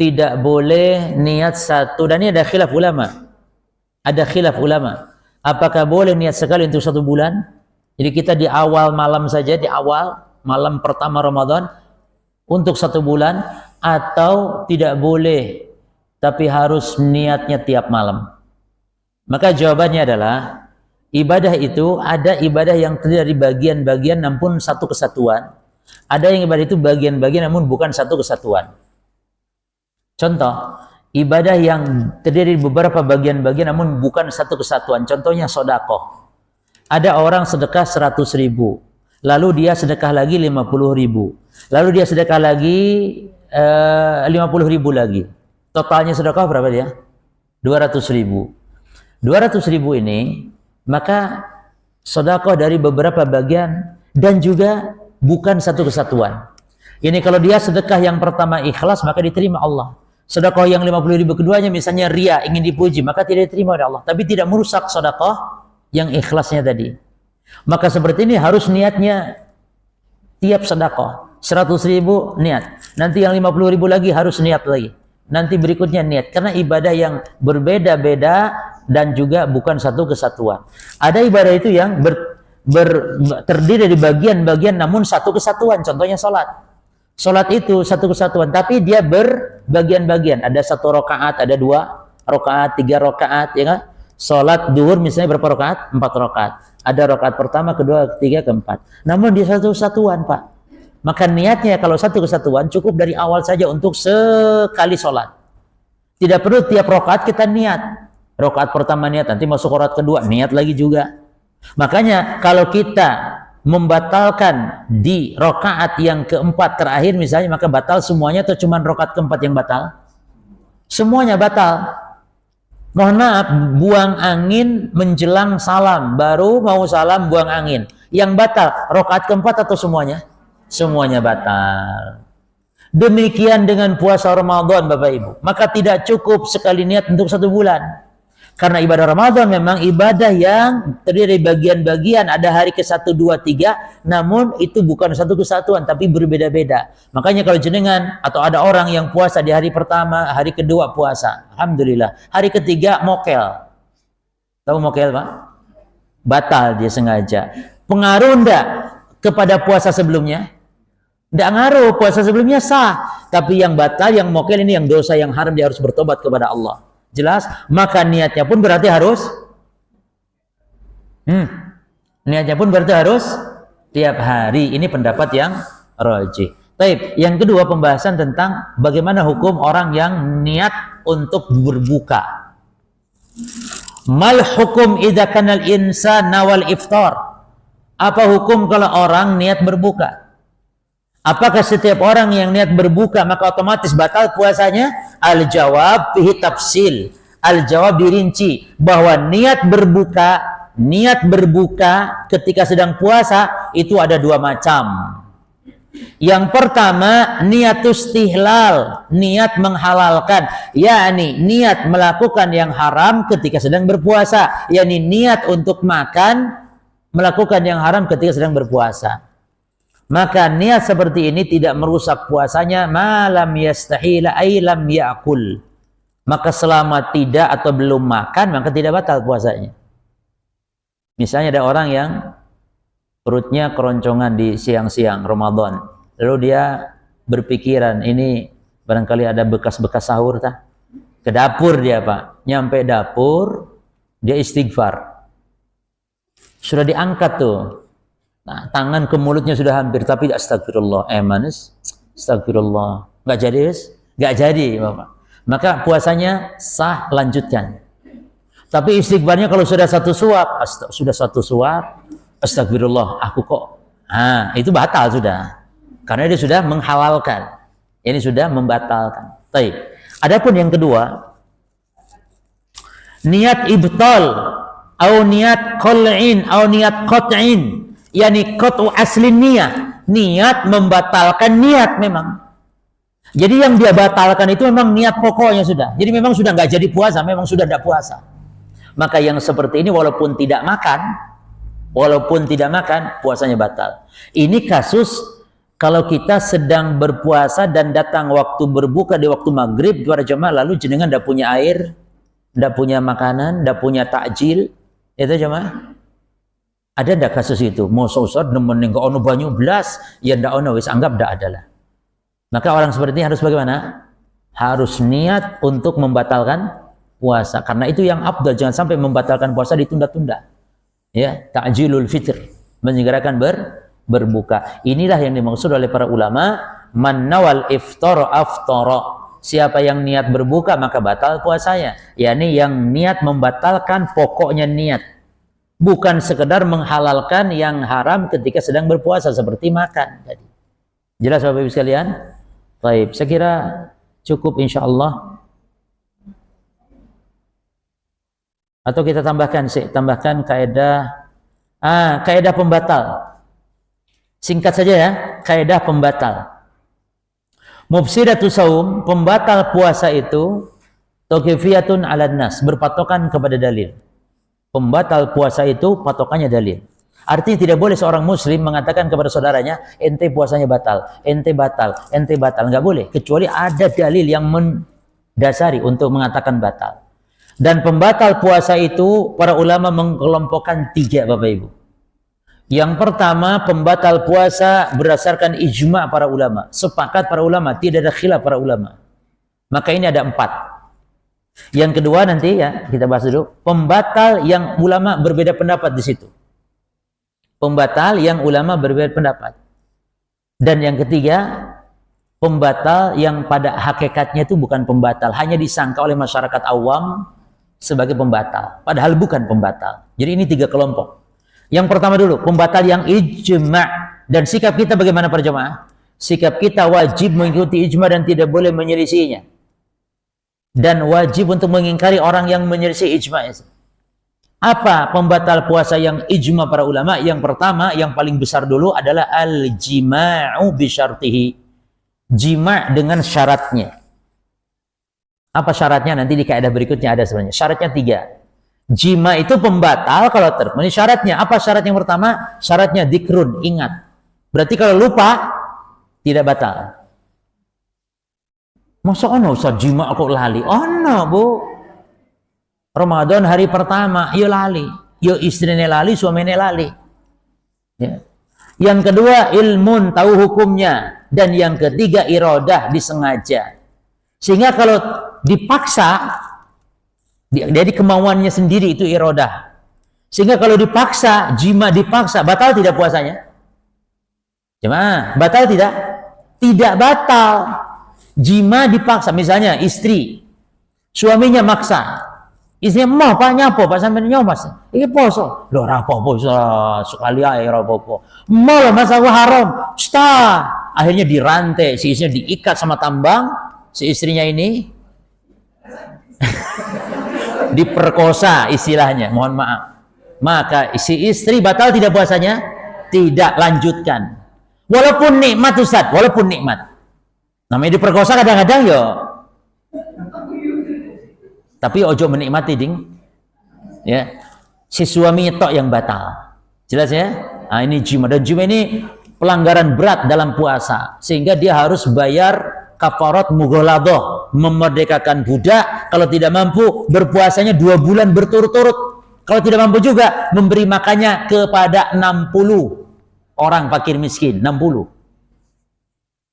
tidak boleh niat satu, dan ini ada khilaf ulama. Ada khilaf ulama. Apakah boleh niat sekali untuk 1 bulan? Jadi kita di awal malam saja, di awal malam pertama Ramadan untuk 1 bulan, atau tidak boleh tapi harus niatnya tiap malam. Maka jawabannya adalah ibadah itu ada ibadah yang terdiri dari bagian-bagian namun satu kesatuan. Ada yang ibadah itu bagian-bagian namun bukan satu kesatuan. Contoh, ibadah yang terdiri dari beberapa bagian-bagian namun bukan satu kesatuan. Contohnya sedekah. Ada orang sedekah 100.000, lalu dia sedekah lagi 50.000, lalu dia sedekah lagi 50.000 lagi. Totalnya sedekah berapa dia? 200.000. 200.000 ini maka sedekah dari beberapa bagian dan juga bukan satu kesatuan. Ini kalau dia sedekah yang pertama ikhlas maka diterima Allah. Sedekah yang 50.000 keduanya misalnya ria, ingin dipuji, maka tidak diterima oleh Allah. Tapi tidak merusak sedekah yang ikhlasnya tadi. Maka seperti ini harus niatnya tiap sedekah. 100.000 niat. Nanti yang 50.000 lagi harus niat lagi. Nanti berikutnya niat. Karena ibadah yang berbeda-beda dan juga bukan satu kesatuan. Ada ibadah itu yang terdiri dari bagian-bagian namun satu kesatuan. Contohnya sholat. Sholat itu satu kesatuan, tapi dia berbagian-bagian. Ada 1 rakaat, ada 2 rakaat, 3 rakaat, ya kan? Sholat duhur misalnya berapa rakaat? 4 rakaat. Ada rakaat pertama, kedua, ketiga, keempat. Namun dia satu kesatuan, Pak. Maka niatnya kalau satu kesatuan cukup dari awal saja untuk sekali sholat. Tidak perlu tiap rakaat kita niat. Rakaat pertama niat, nanti masuk rakaat kedua niat lagi juga. Makanya kalau kita membatalkan di rakaat yang keempat terakhir misalnya, maka batal semuanya atau cuma rakaat keempat yang batal? Semuanya batal. Mohon maaf, buang angin menjelang salam, baru mau salam buang angin. Yang batal rakaat keempat atau semuanya? Semuanya batal. Demikian dengan puasa Ramadan Bapak Ibu. Maka tidak cukup sekali niat untuk 1 bulan. Karena ibadah Ramadan memang ibadah yang terdiri dari bagian-bagian, ada hari ke-1, 2, 3, namun itu bukan satu kesatuan tapi berbeda-beda. Makanya kalau jenengan atau ada orang yang puasa di hari pertama, hari kedua puasa, alhamdulillah. Hari ketiga mokel. Tahu mokel, Pak? Batal dia sengaja. Pengaruh enggak kepada puasa sebelumnya? Enggak ngaruh, puasa sebelumnya sah. Tapi yang batal, yang mokel ini yang dosa, yang haram, dia harus bertobat kepada Allah. Jelas? Maka niatnya pun berarti harus niatnya pun berarti harus tiap hari. Ini pendapat yang rajih. Baik, yang kedua pembahasan tentang bagaimana hukum orang yang niat untuk berbuka. Mal hukum idza kana al-insan nawal iftar? Apa hukum kalau orang niat berbuka? Apakah setiap orang yang niat berbuka maka otomatis batal puasanya? Al-jawab fihi tafsil. Al-jawab dirinci bahwa niat berbuka ketika sedang puasa itu ada 2 macam. Yang pertama niatus istihlal, niat menghalalkan, yakni niat melakukan yang haram ketika sedang berpuasa, yakni niat untuk makan melakukan yang haram ketika sedang berpuasa. Maka niat seperti ini tidak merusak puasanya malam yastahila ay lam ya'kul. Maka selama tidak atau belum makan maka tidak batal puasanya. Misalnya ada orang yang perutnya keroncongan di siang-siang Ramadan. Lalu dia berpikiran ini barangkali ada bekas-bekas sahur tah. Ke dapur dia, Pak. Nyampe dapur dia istighfar. Sudah diangkat tuh. Nah, tangan ke mulutnya sudah hampir, tapi astagfirullah, manis, astagfirullah, nggak jadi, nggak jadi, Bapak. Maka puasanya sah, lanjutkan. Tapi istighfarnya kalau sudah satu suap, astagfirullah, aku kok, itu batal sudah, karena dia sudah menghalalkan, ini sudah membatalkan. Baik. Adapun yang kedua, niat ibtal, atau niat qol'in, atau niat qot'in. Yani qat'u aslin niat membatalkan niat memang. Jadi yang dia batalkan itu memang niat pokoknya sudah. Jadi memang sudah nggak jadi puasa, memang sudah tidak puasa. Maka yang seperti ini walaupun tidak makan, puasanya batal. Ini kasus kalau kita sedang berpuasa dan datang waktu berbuka di waktu maghrib para jemaah, lalu jenengan tidak punya air, tidak punya makanan, tidak punya takjil, itu jemaah. Ada ndak kasus itu? Mau sosok nemenin ke ono banyu belas, ya ndak ono wis anggap ndak adalah. Maka orang seperti ini harus bagaimana? Harus niat untuk membatalkan puasa. Karena itu yang afdal, jangan sampai membatalkan puasa ditunda-tunda. Ya, ta'jilul fitr, menyegerakan berbuka. Inilah yang dimaksud oleh para ulama, man nawal iftara aftara. Siapa yang niat berbuka maka batal puasanya. Yani yang niat membatalkan pokoknya niat. Bukan sekedar menghalalkan yang haram ketika sedang berpuasa seperti makan tadi. Jelas Bapak Ibu sekalian? Baik, saya kira cukup insyaallah. Atau kita tambahkan kaidah pembatal. Singkat saja ya, kaidah pembatal. Mufsidatu saum, pembatal puasa itu tauqifiyatun 'alan nas, berpatokan kepada dalil. Pembatal puasa itu patokannya dalil. Artinya tidak boleh seorang muslim mengatakan kepada saudaranya, ente puasanya batal, ente batal. Nggak boleh, kecuali ada dalil yang mendasari untuk mengatakan batal. Dan pembatal puasa itu para ulama mengelompokkan 3 Bapak Ibu. Yang pertama, pembatal puasa berdasarkan ijma para ulama. Sepakat para ulama, tidak ada khilaf para ulama. Maka ini ada 4. Yang kedua nanti ya kita bahas dulu, pembatal yang ulama berbeda pendapat di situ. Pembatal yang ulama berbeda pendapat. Dan yang ketiga, pembatal yang pada hakikatnya itu bukan pembatal, hanya disangka oleh masyarakat awam sebagai pembatal, padahal bukan pembatal. Jadi ini 3 kelompok. Yang pertama dulu, pembatal yang ijma'. Dan sikap kita bagaimana para jemaah? Sikap kita wajib mengikuti ijma' dan tidak boleh menyelisihinya. Dan wajib untuk mengingkari orang yang menyelisih ijma'. Apa pembatal puasa yang ijma' para ulama? Yang pertama, yang paling besar dulu adalah al-jima'u bisyartihi. Jima' dengan syaratnya. Apa syaratnya? Nanti di kaidah berikutnya ada sebenarnya. Syaratnya 3. Jima' itu pembatal kalau terpenuhi syaratnya. Apa syarat yang pertama? Syaratnya dikrun, ingat. Berarti kalau lupa, tidak batal. Masa ono Ustaz jima' kok lali? Ono Bu. Ramadan hari pertama, yo lali. Yo istrinya lali, suaminya lali. Ya. Yang kedua, ilmun, tahu hukumnya. Dan yang ketiga, iradah, disengaja. Sehingga kalau dipaksa, jadi kemauannya sendiri itu iradah. Sehingga kalau dipaksa, jima dipaksa, batal tidak puasanya? Jemaah, batal tidak? Tidak batal. Jima dipaksa, misalnya istri, suaminya maksa, istrinya mau pak nyapo, pak sampai nyomas, ini poso, loh rapopo, sekali aja rapopo, mau lah masa haram, akhirnya dirantai, si istrinya diikat sama tambang, si istrinya ini diperkosa istilahnya, mohon maaf, maka si istri batal tidak puasanya? Tidak, lanjutkan, walaupun nikmat Ustaz, walaupun nikmat. Namanya diperkosa kadang-kadang yo. Tapi ojo menikmati ding. Ya. Si suaminya tok yang batal. Jelas ya? Nah, ini jima, dan jima ini pelanggaran berat dalam puasa sehingga dia harus bayar kafarat mughaladhah, memerdekakan budak. Kalau tidak mampu, berpuasanya 2 bulan berturut-turut. Kalau tidak mampu juga, memberi makannya kepada 60 orang fakir miskin, 60.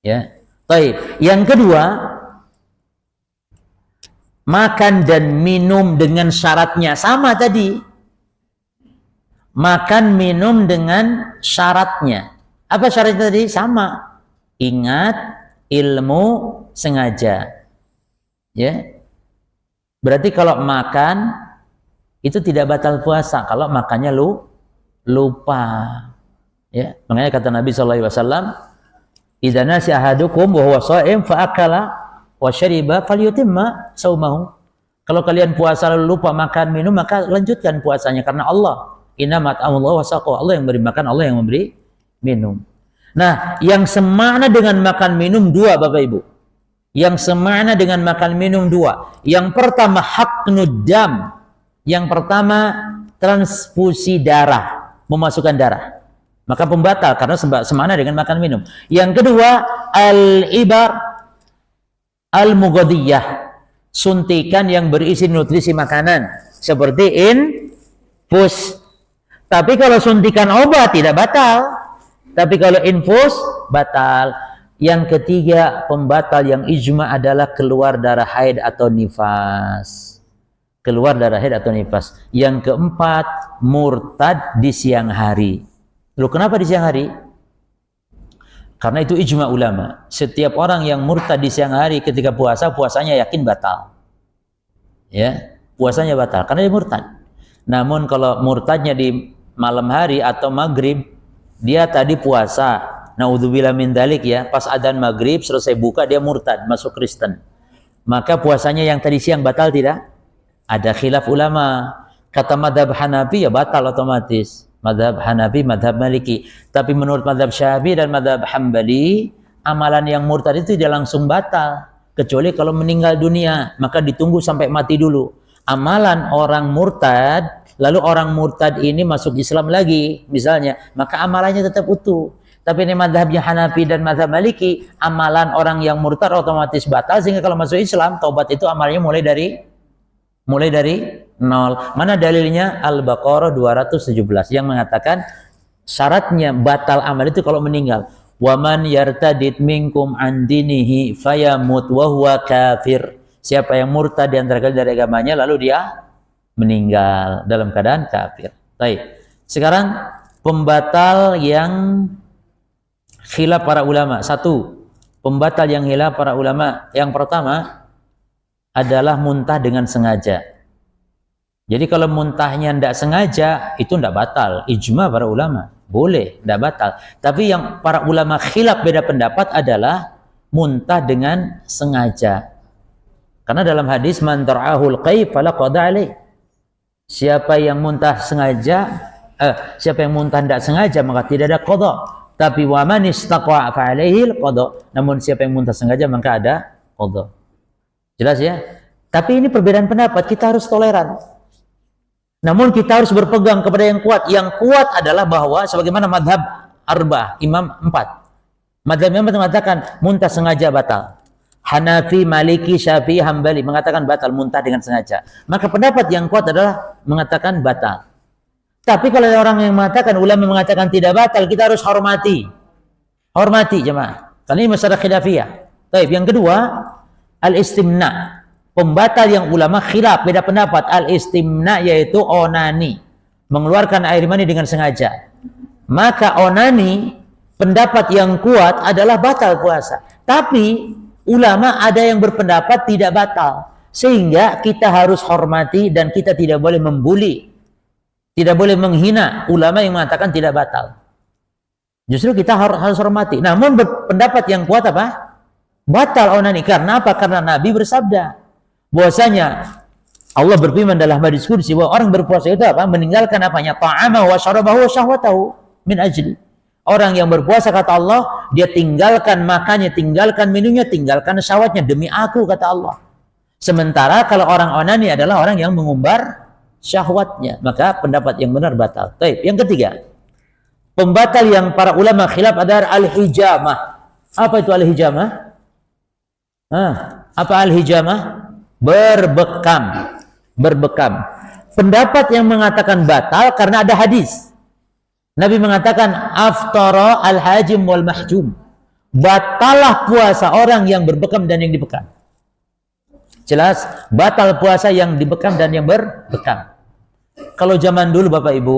Ya. Baik. Yang kedua, makan dan minum dengan syaratnya sama tadi. Makan minum dengan syaratnya. Apa syaratnya tadi? Sama. Ingat, ilmu, sengaja. Ya. Berarti kalau makan itu tidak batal puasa kalau makannya lupa. Ya, makanya kata Nabi sallallahu alaihi wasallam, "Idza nasi ahadukum wa huwa sha'im fa akala wa syariba falyutimma shaumahu." Kalau kalian puasa lalu lupa makan minum, maka lanjutkan puasanya karena Allah. Innamat amullahu wa saqahu. Allah yang memberi makan, Allah yang memberi minum. Nah, yang semakna dengan makan minum 2 Bapak Ibu. Yang semakna dengan makan minum 2. Yang pertama haqnud dam. Yang pertama transfusi darah, memasukkan darah. Maka pembatal karena semakna dengan makan minum. Yang kedua al-ibar al-mughadiyah, suntikan yang berisi nutrisi makanan seperti infus. Tapi kalau suntikan obat tidak batal. Tapi kalau infus batal. Yang ketiga pembatal yang ijma adalah keluar darah haid atau nifas. Keluar darah haid atau nifas. Yang keempat, murtad di siang hari. Loh, kenapa di siang hari? Karena itu ijma ulama. Setiap orang yang murtad di siang hari ketika puasa, puasanya yakin batal. Ya, puasanya batal karena dia murtad. Namun kalau murtadnya di malam hari atau maghrib, dia tadi puasa, naudzubillah min dzalik ya, pas adzan maghrib selesai buka dia murtad, masuk Kristen. Maka puasanya yang tadi siang batal tidak? Ada khilaf ulama. Kata madhab Hanafi ya batal otomatis. Madhab Hanafi, madhab Maliki. Tapi menurut madhab Syafi'i dan madhab Hambali, amalan yang murtad itu tidak langsung batal. Kecuali kalau meninggal dunia, maka ditunggu sampai mati dulu. Amalan orang murtad, lalu orang murtad ini masuk Islam lagi, misalnya, maka amalannya tetap utuh. Tapi ini madhabnya Hanafi dan madhab Maliki, amalan orang yang murtad otomatis batal, sehingga kalau masuk Islam, taubat itu amalnya mulai dari nol. Mana dalilnya? Al-Baqarah 217 yang mengatakan syaratnya batal amal itu kalau meninggal. Waman yartadid minkum an dinihi fayamut wa huwa kafir. Siapa yang murtad di antara kalian dari agamanya lalu dia meninggal dalam keadaan kafir. Baik. Sekarang pembatal yang khilaf para ulama. 1. Pembatal yang khilaf para ulama. Yang pertama adalah muntah dengan sengaja. Jadi kalau muntahnya tidak sengaja itu tidak batal. Ijma para ulama boleh, tidak batal. Tapi yang para ulama khilaf beda pendapat adalah muntah dengan sengaja. Karena dalam hadis man tar'ahul qayf fala qada alaih. Siapa yang muntah sengaja, siapa yang muntah tidak sengaja maka tidak ada qada. Tapi wa man istaqa fa alaihi qada. Namun siapa yang muntah sengaja maka ada qada. Jelas ya? Tapi ini perbedaan pendapat, kita harus toleran. Namun kita harus berpegang kepada yang kuat. Yang kuat adalah bahwa sebagaimana madhab arba'ah, imam 4. Madhab imam mengatakan muntah sengaja batal. Hanafi, Maliki, Syafi'i, Hambali mengatakan batal muntah dengan sengaja. Maka pendapat yang kuat adalah mengatakan batal. Tapi kalau ada orang yang mengatakan, ulama mengatakan tidak batal, kita harus hormati. Hormati jemaah. Karena ini masalah khilafiyah. Baik, yang kedua, al-istimna. Pembatal yang ulama khilaf beda pendapat. Al-istimna yaitu onani, mengeluarkan air mani dengan sengaja. Maka onani, pendapat yang kuat adalah batal puasa. Tapi ulama ada yang berpendapat tidak batal. Sehingga kita harus hormati dan kita tidak boleh membuli, tidak boleh menghina ulama yang mengatakan tidak batal. Justru kita harus hormati. Namun pendapat yang kuat apa? Batal onani. Karena apa? Karena Nabi bersabda bahwasanya Allah berfirman dalam hadis qudsi bahwa orang berpuasa itu apa? Meninggalkan apanya? Ta'amahu wa syarabahu wa syahwatahu min ajli. Orang yang berpuasa kata Allah, dia tinggalkan makannya, tinggalkan minumnya, tinggalkan syahwatnya demi aku kata Allah. Sementara kalau orang onani adalah orang yang mengumbar syahwatnya, maka pendapat yang benar batal. Baik, yang ketiga, Pembatal yang para ulama khilaf adalah al-hijamah. Apa itu al-hijamah? Apa al-hijamah? Berbekam. Berbekam. Pendapat yang mengatakan batal karena ada hadis. Nabi mengatakan aftara al-hajim wal mahjum. Batalah puasa orang yang berbekam dan yang dibekam. Jelas, batal puasa yang dibekam dan yang berbekam. Kalau zaman dulu Bapak Ibu,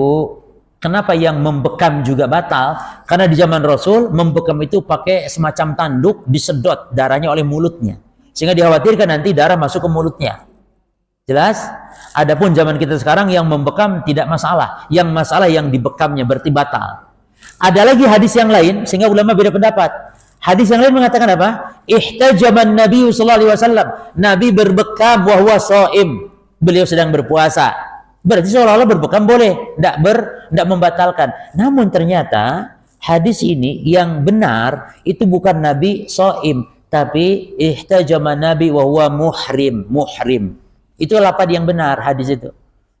kenapa yang membekam juga batal? Karena di zaman Rasul, membekam itu pakai semacam tanduk, disedot darahnya oleh mulutnya. Sehingga dikhawatirkan nanti darah masuk ke mulutnya. Jelas? Adapun zaman kita sekarang yang membekam tidak masalah. Yang masalah yang dibekamnya berarti batal. Ada lagi hadis yang lain, sehingga ulama beda pendapat. Hadis yang lain mengatakan apa? Ihtajaman Nabi sallallahu alaihi wasallam. Nabi berbekam wa huwa shaim. Beliau sedang berpuasa. Berarti seolah-olah berbekam boleh, tidak membatalkan. Namun ternyata hadis ini yang benar itu bukan Nabi shaim, tapi ihtajaman Nabi wa huwa muhrim. Itu lafaz yang benar hadis itu.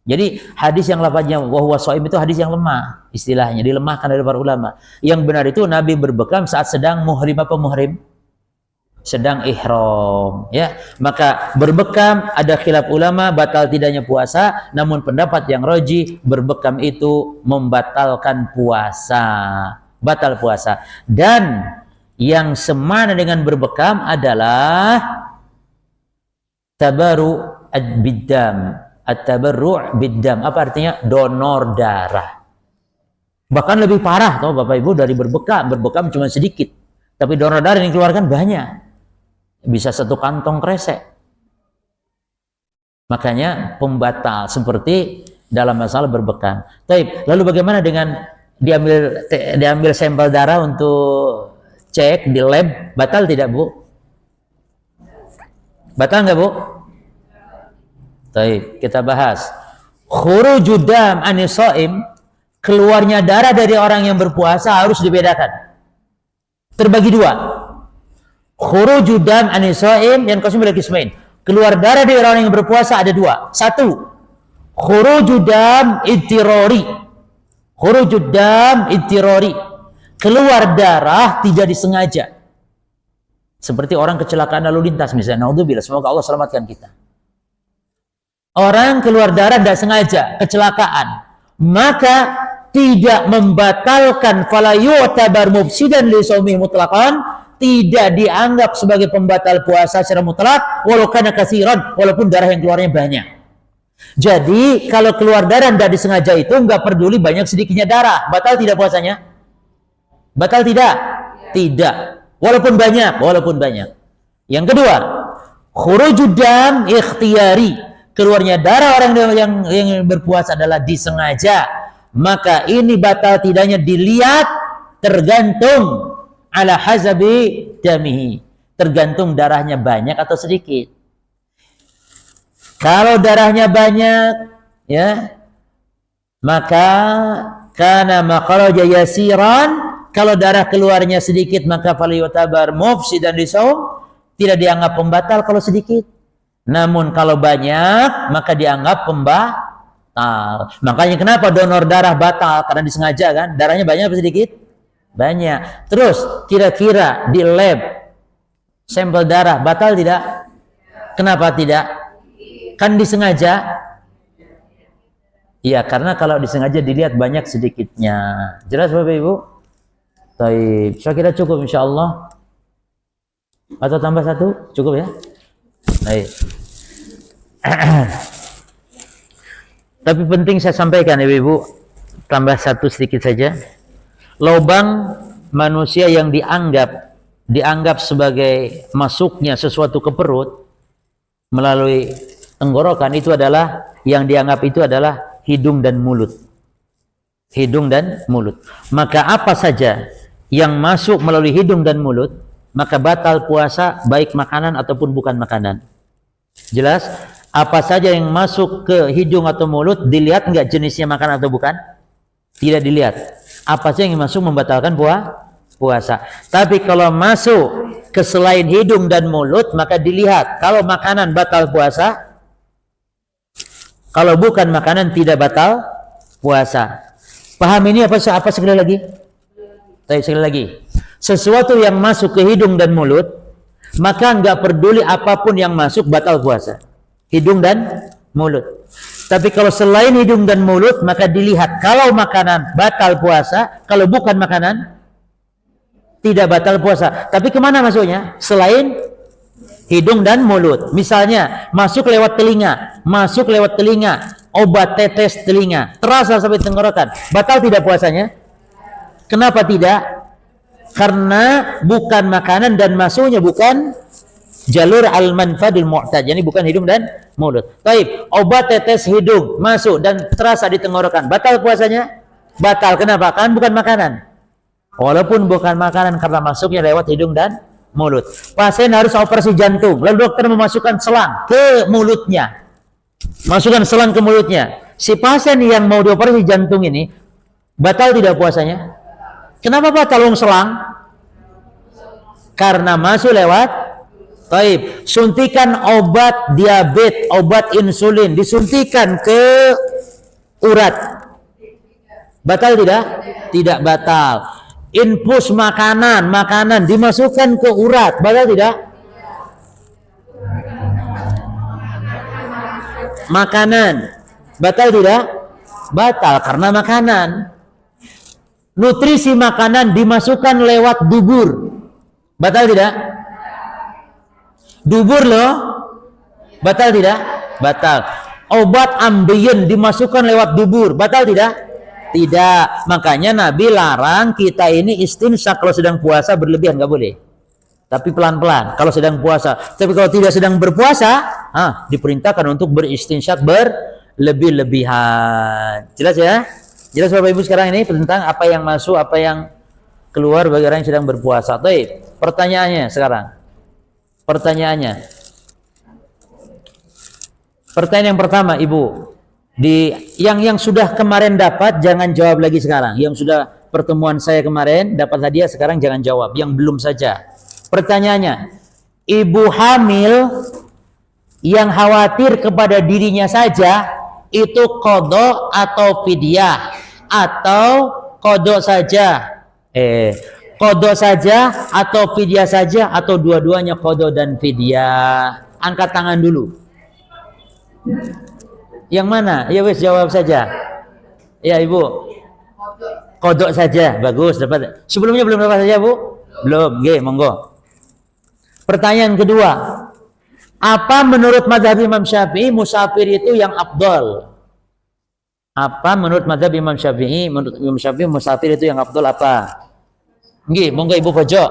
Jadi hadis yang lafaznya wa huwa shaim itu hadis yang lemah, istilahnya dilemahkan oleh para ulama. Yang benar itu Nabi berbekam saat sedang muhrim apa muhrim? Sedang ihram, ya. Maka berbekam ada khilaf ulama batal tidaknya puasa, namun pendapat yang rajih berbekam itu membatalkan puasa, batal puasa. Dan yang semana dengan berbekam adalah tabaru ad-biddam. At-tabarru' biddam. Apa artinya? Donor darah. Bahkan lebih parah toh Bapak Ibu dari berbekam. Berbekam cuma sedikit, tapi donor darah yang dikeluarkan banyak. Bisa 1 kantong kresek. Makanya pembatal seperti dalam masalah berbekam. Taib. Lalu bagaimana dengan diambil sampel darah untuk cek di lab, batal tidak Bu? Batal nggak Bu? Baik, kita bahas. Khurujud dam anis shaim, keluarnya darah dari orang yang berpuasa harus dibedakan. Terbagi 2. Khurujud dam anis shaim yang qasmi bil qismain. Keluar darah dari orang yang berpuasa ada 2. 1. Khurujud dam ittirari. Khurujud dam ittirari. Keluar darah tidak disengaja. Seperti orang kecelakaan lalu lintas misalnya. Naudzubillah, semoga Allah selamatkan kita. Orang keluar darah tidak sengaja, kecelakaan, maka tidak membatalkan fala yu'tabar mufsidan li shaumih mutlaqan, tidak dianggap sebagai pembatal puasa secara mutlak walau kana katsiran, walaupun darah yang keluarnya banyak. Jadi kalau keluar darah tidak disengaja itu enggak peduli banyak sedikitnya darah, batal tidak puasanya? Batal tidak? Tidak. Walaupun banyak. Yang kedua, khurujud dam ikhtiyari. Keluarnya darah orang yang berpuasa adalah disengaja, maka ini batal tidaknya dilihat tergantung ala hazabi damihi, tergantung darahnya banyak atau sedikit. Kalau darahnya banyak, ya, maka kana makharaja yasiran. Kalau darah keluarnya sedikit, maka falyutabar mufsidan li shaum, tidak dianggap pembatal kalau sedikit. Namun kalau banyak, maka dianggap pembatal. Makanya kenapa donor darah batal? Karena disengaja kan? Darahnya banyak atau sedikit? Banyak. Terus kira-kira di lab sampel darah batal tidak? Kenapa tidak? Kan disengaja. Iya, karena kalau disengaja dilihat banyak sedikitnya. Jelas Bapak Ibu? Baik, saya kira cukup insya Allah. Atau tambah 1? Cukup ya? Baik. Tapi penting saya sampaikan Ibu, tambah 1 sedikit saja. Lubang manusia yang dianggap sebagai masuknya sesuatu ke perut melalui tenggorokan itu adalah yang dianggap itu adalah hidung dan mulut. Hidung dan mulut. Maka apa saja yang masuk melalui hidung dan mulut, maka batal puasa baik makanan ataupun bukan makanan. Jelas? Apa saja yang masuk ke hidung atau mulut, dilihat enggak jenisnya makan atau bukan? Tidak dilihat. Apa saja yang masuk membatalkan puasa. Tapi kalau masuk ke selain hidung dan mulut, maka dilihat. Kalau makanan batal puasa, kalau bukan makanan tidak batal puasa. Paham ini apa sekali lagi? Sekali lagi. Sesuatu yang masuk ke hidung dan mulut, maka nggak peduli apapun yang masuk batal puasa. Hidung dan mulut. Tapi kalau selain hidung dan mulut, maka dilihat kalau makanan batal puasa, kalau bukan makanan tidak batal puasa. Tapi kemana masuknya? Selain hidung dan mulut. Misalnya masuk lewat telinga, obat tetes telinga, terasa sampai tenggorokan, batal tidak puasanya? Kenapa tidak? Karena bukan makanan dan masuknya bukan jalur al-manfadul mu'tad, jadi bukan hidung dan mulut. Baik, obat tetes hidung masuk dan terasa di tenggorokan, batal puasanya? Batal. Kenapa? Kan bukan makanan. Walaupun bukan makanan karena masuknya lewat hidung dan mulut. Pasien harus operasi jantung, lalu dokter memasukkan selang ke mulutnya. Masukkan selang ke mulutnya. Si pasien yang mau dioperasi jantung ini batal tidak puasanya? Kenapa batal selang? Karena masuk lewat taib. Suntikan obat diabetes, obat insulin disuntikan ke urat. Batal tidak? Tidak batal. Infus makanan dimasukkan ke urat, batal tidak? Makanan batal tidak? Batal karena makanan. Nutrisi makanan dimasukkan lewat dubur, batal tidak? Dubur loh, batal tidak? Batal. Obat ambien dimasukkan lewat dubur, batal tidak? Tidak. Makanya Nabi larang kita ini istinsyak kalau sedang puasa berlebihan, nggak boleh. Tapi pelan-pelan kalau sedang puasa. Tapi kalau tidak sedang berpuasa, diperintahkan untuk beristinsyak berlebih-lebihan. Jelas ya? Jelas Bapak Ibu sekarang ini tentang apa yang masuk, apa yang keluar bagi orang yang sedang berpuasa. Baik, pertanyaannya sekarang. Pertanyaan yang pertama, Ibu. Yang sudah kemarin dapat jangan jawab lagi sekarang. Yang sudah pertemuan saya kemarin dapat hadiah sekarang jangan jawab. Yang belum saja. Pertanyaannya, ibu hamil yang khawatir kepada dirinya saja itu qadha atau fidyah atau qadha saja? Qadha saja atau fidyah saja atau dua-duanya qadha dan fidyah? Angkat tangan dulu. Yang mana? Ya wes jawab saja. Ya Ibu. Qadha saja. Bagus, dapat. Sebelumnya belum dapat saja, Bu? Belum. Nggih, monggo. Pertanyaan kedua. Apa menurut mazhab Imam Syafi'i musafir itu yang afdal? Apa menurut mazhab Imam Syafi'i? Menurut Imam Syafi'i musafir itu yang afdal apa? Nggih, monggo Ibu pojok.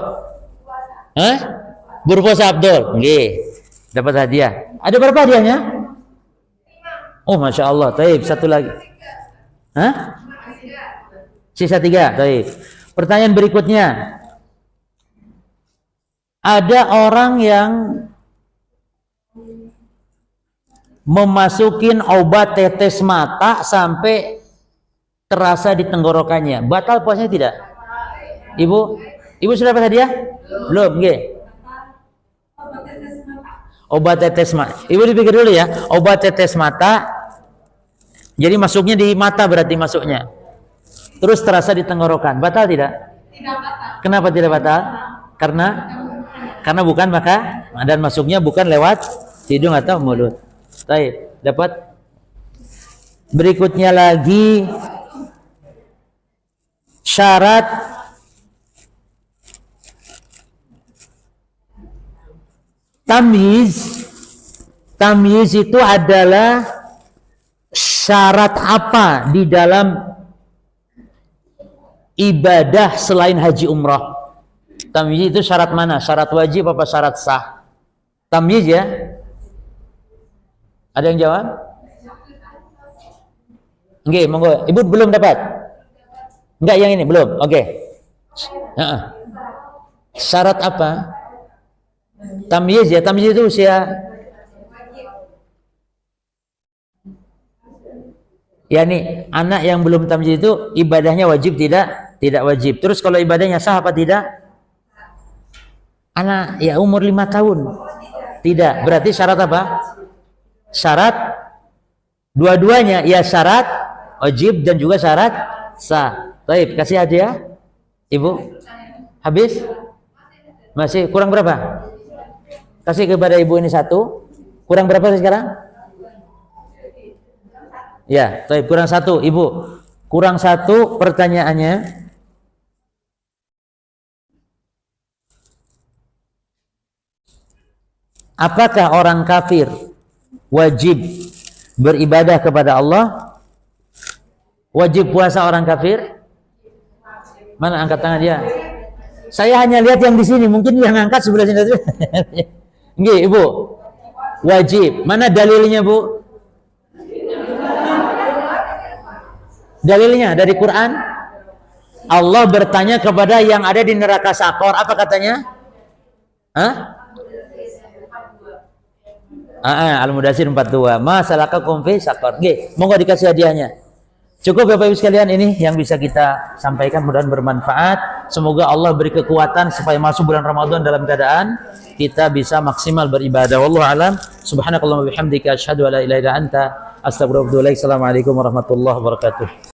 Berpuasa afdal. Nggih. Dapat hadiah. Ada berapa hadiahnya? Oh, Masya Allah. Taib, satu lagi. Sisa 3. Taib. Pertanyaan berikutnya. Ada orang yang memasukin obat tetes mata sampai terasa di tenggorokannya. Batal puasanya tidak? Ibu sudah dapat hadiah? Belum, nggih. Obat tetes mata. Ibu dipikir dulu ya. Obat tetes mata. Jadi masuknya di mata berarti masuknya. Terus terasa di tenggorokan. Batal tidak? Tidak batal. Kenapa tidak batal? Karena bukan maka dan masuknya bukan lewat hidung atau mulut. Baik, dapat. Berikutnya lagi syarat tamyiz. Tamyiz itu adalah syarat apa di dalam ibadah selain haji umrah? Tamyiz itu syarat mana? Syarat wajib apa syarat sah? Tamyiz ya? Ada yang jawab? Oke, monggo. Ibu belum dapat? Enggak, yang ini belum. Oke. Syarat apa? Tamyiz ya. Tamyiz itu usia. Ya nih, anak yang belum tamyiz itu ibadahnya wajib tidak? Tidak wajib. Terus kalau ibadahnya sah apa tidak? Anak ya umur 5 tahun. Tidak. Berarti syarat apa? Syarat dua-duanya ya, syarat wajib dan juga syarat Sah. Baik, kasih hadiah. Ibu. Habis? Masih kurang berapa? Kasih kepada ibu ini 1. Kurang berapa sekarang? Ya, baik, kurang 1, Ibu. Kurang 1 pertanyaannya. Apakah orang kafir wajib beribadah kepada Allah? Wajib puasa orang kafir? Mana angkat tangan dia? Saya hanya lihat yang di sini, mungkin yang angkat sebelah sini. Nggih, Ibu. Wajib. Mana dalilnya, Bu? Dalilnya dari Quran. Allah bertanya kepada yang ada di neraka Sakor, apa katanya? Hah? Al-Mudaththir 42. Ma salakakum fi saqar. Nggih, monggo dikasih hadiahnya. Cukup Bapak Ibu sekalian, ini yang bisa kita sampaikan, mudah-mudahan bermanfaat. Semoga Allah beri kekuatan supaya masuk bulan Ramadan dalam keadaan kita bisa maksimal beribadah. Wallahu alam. Subhanakallahumma bihamdika asyhadu an la ilaha illa anta astaghfiruka wa atubu ilaik. Assalamualaikum warahmatullahi wabarakatuh.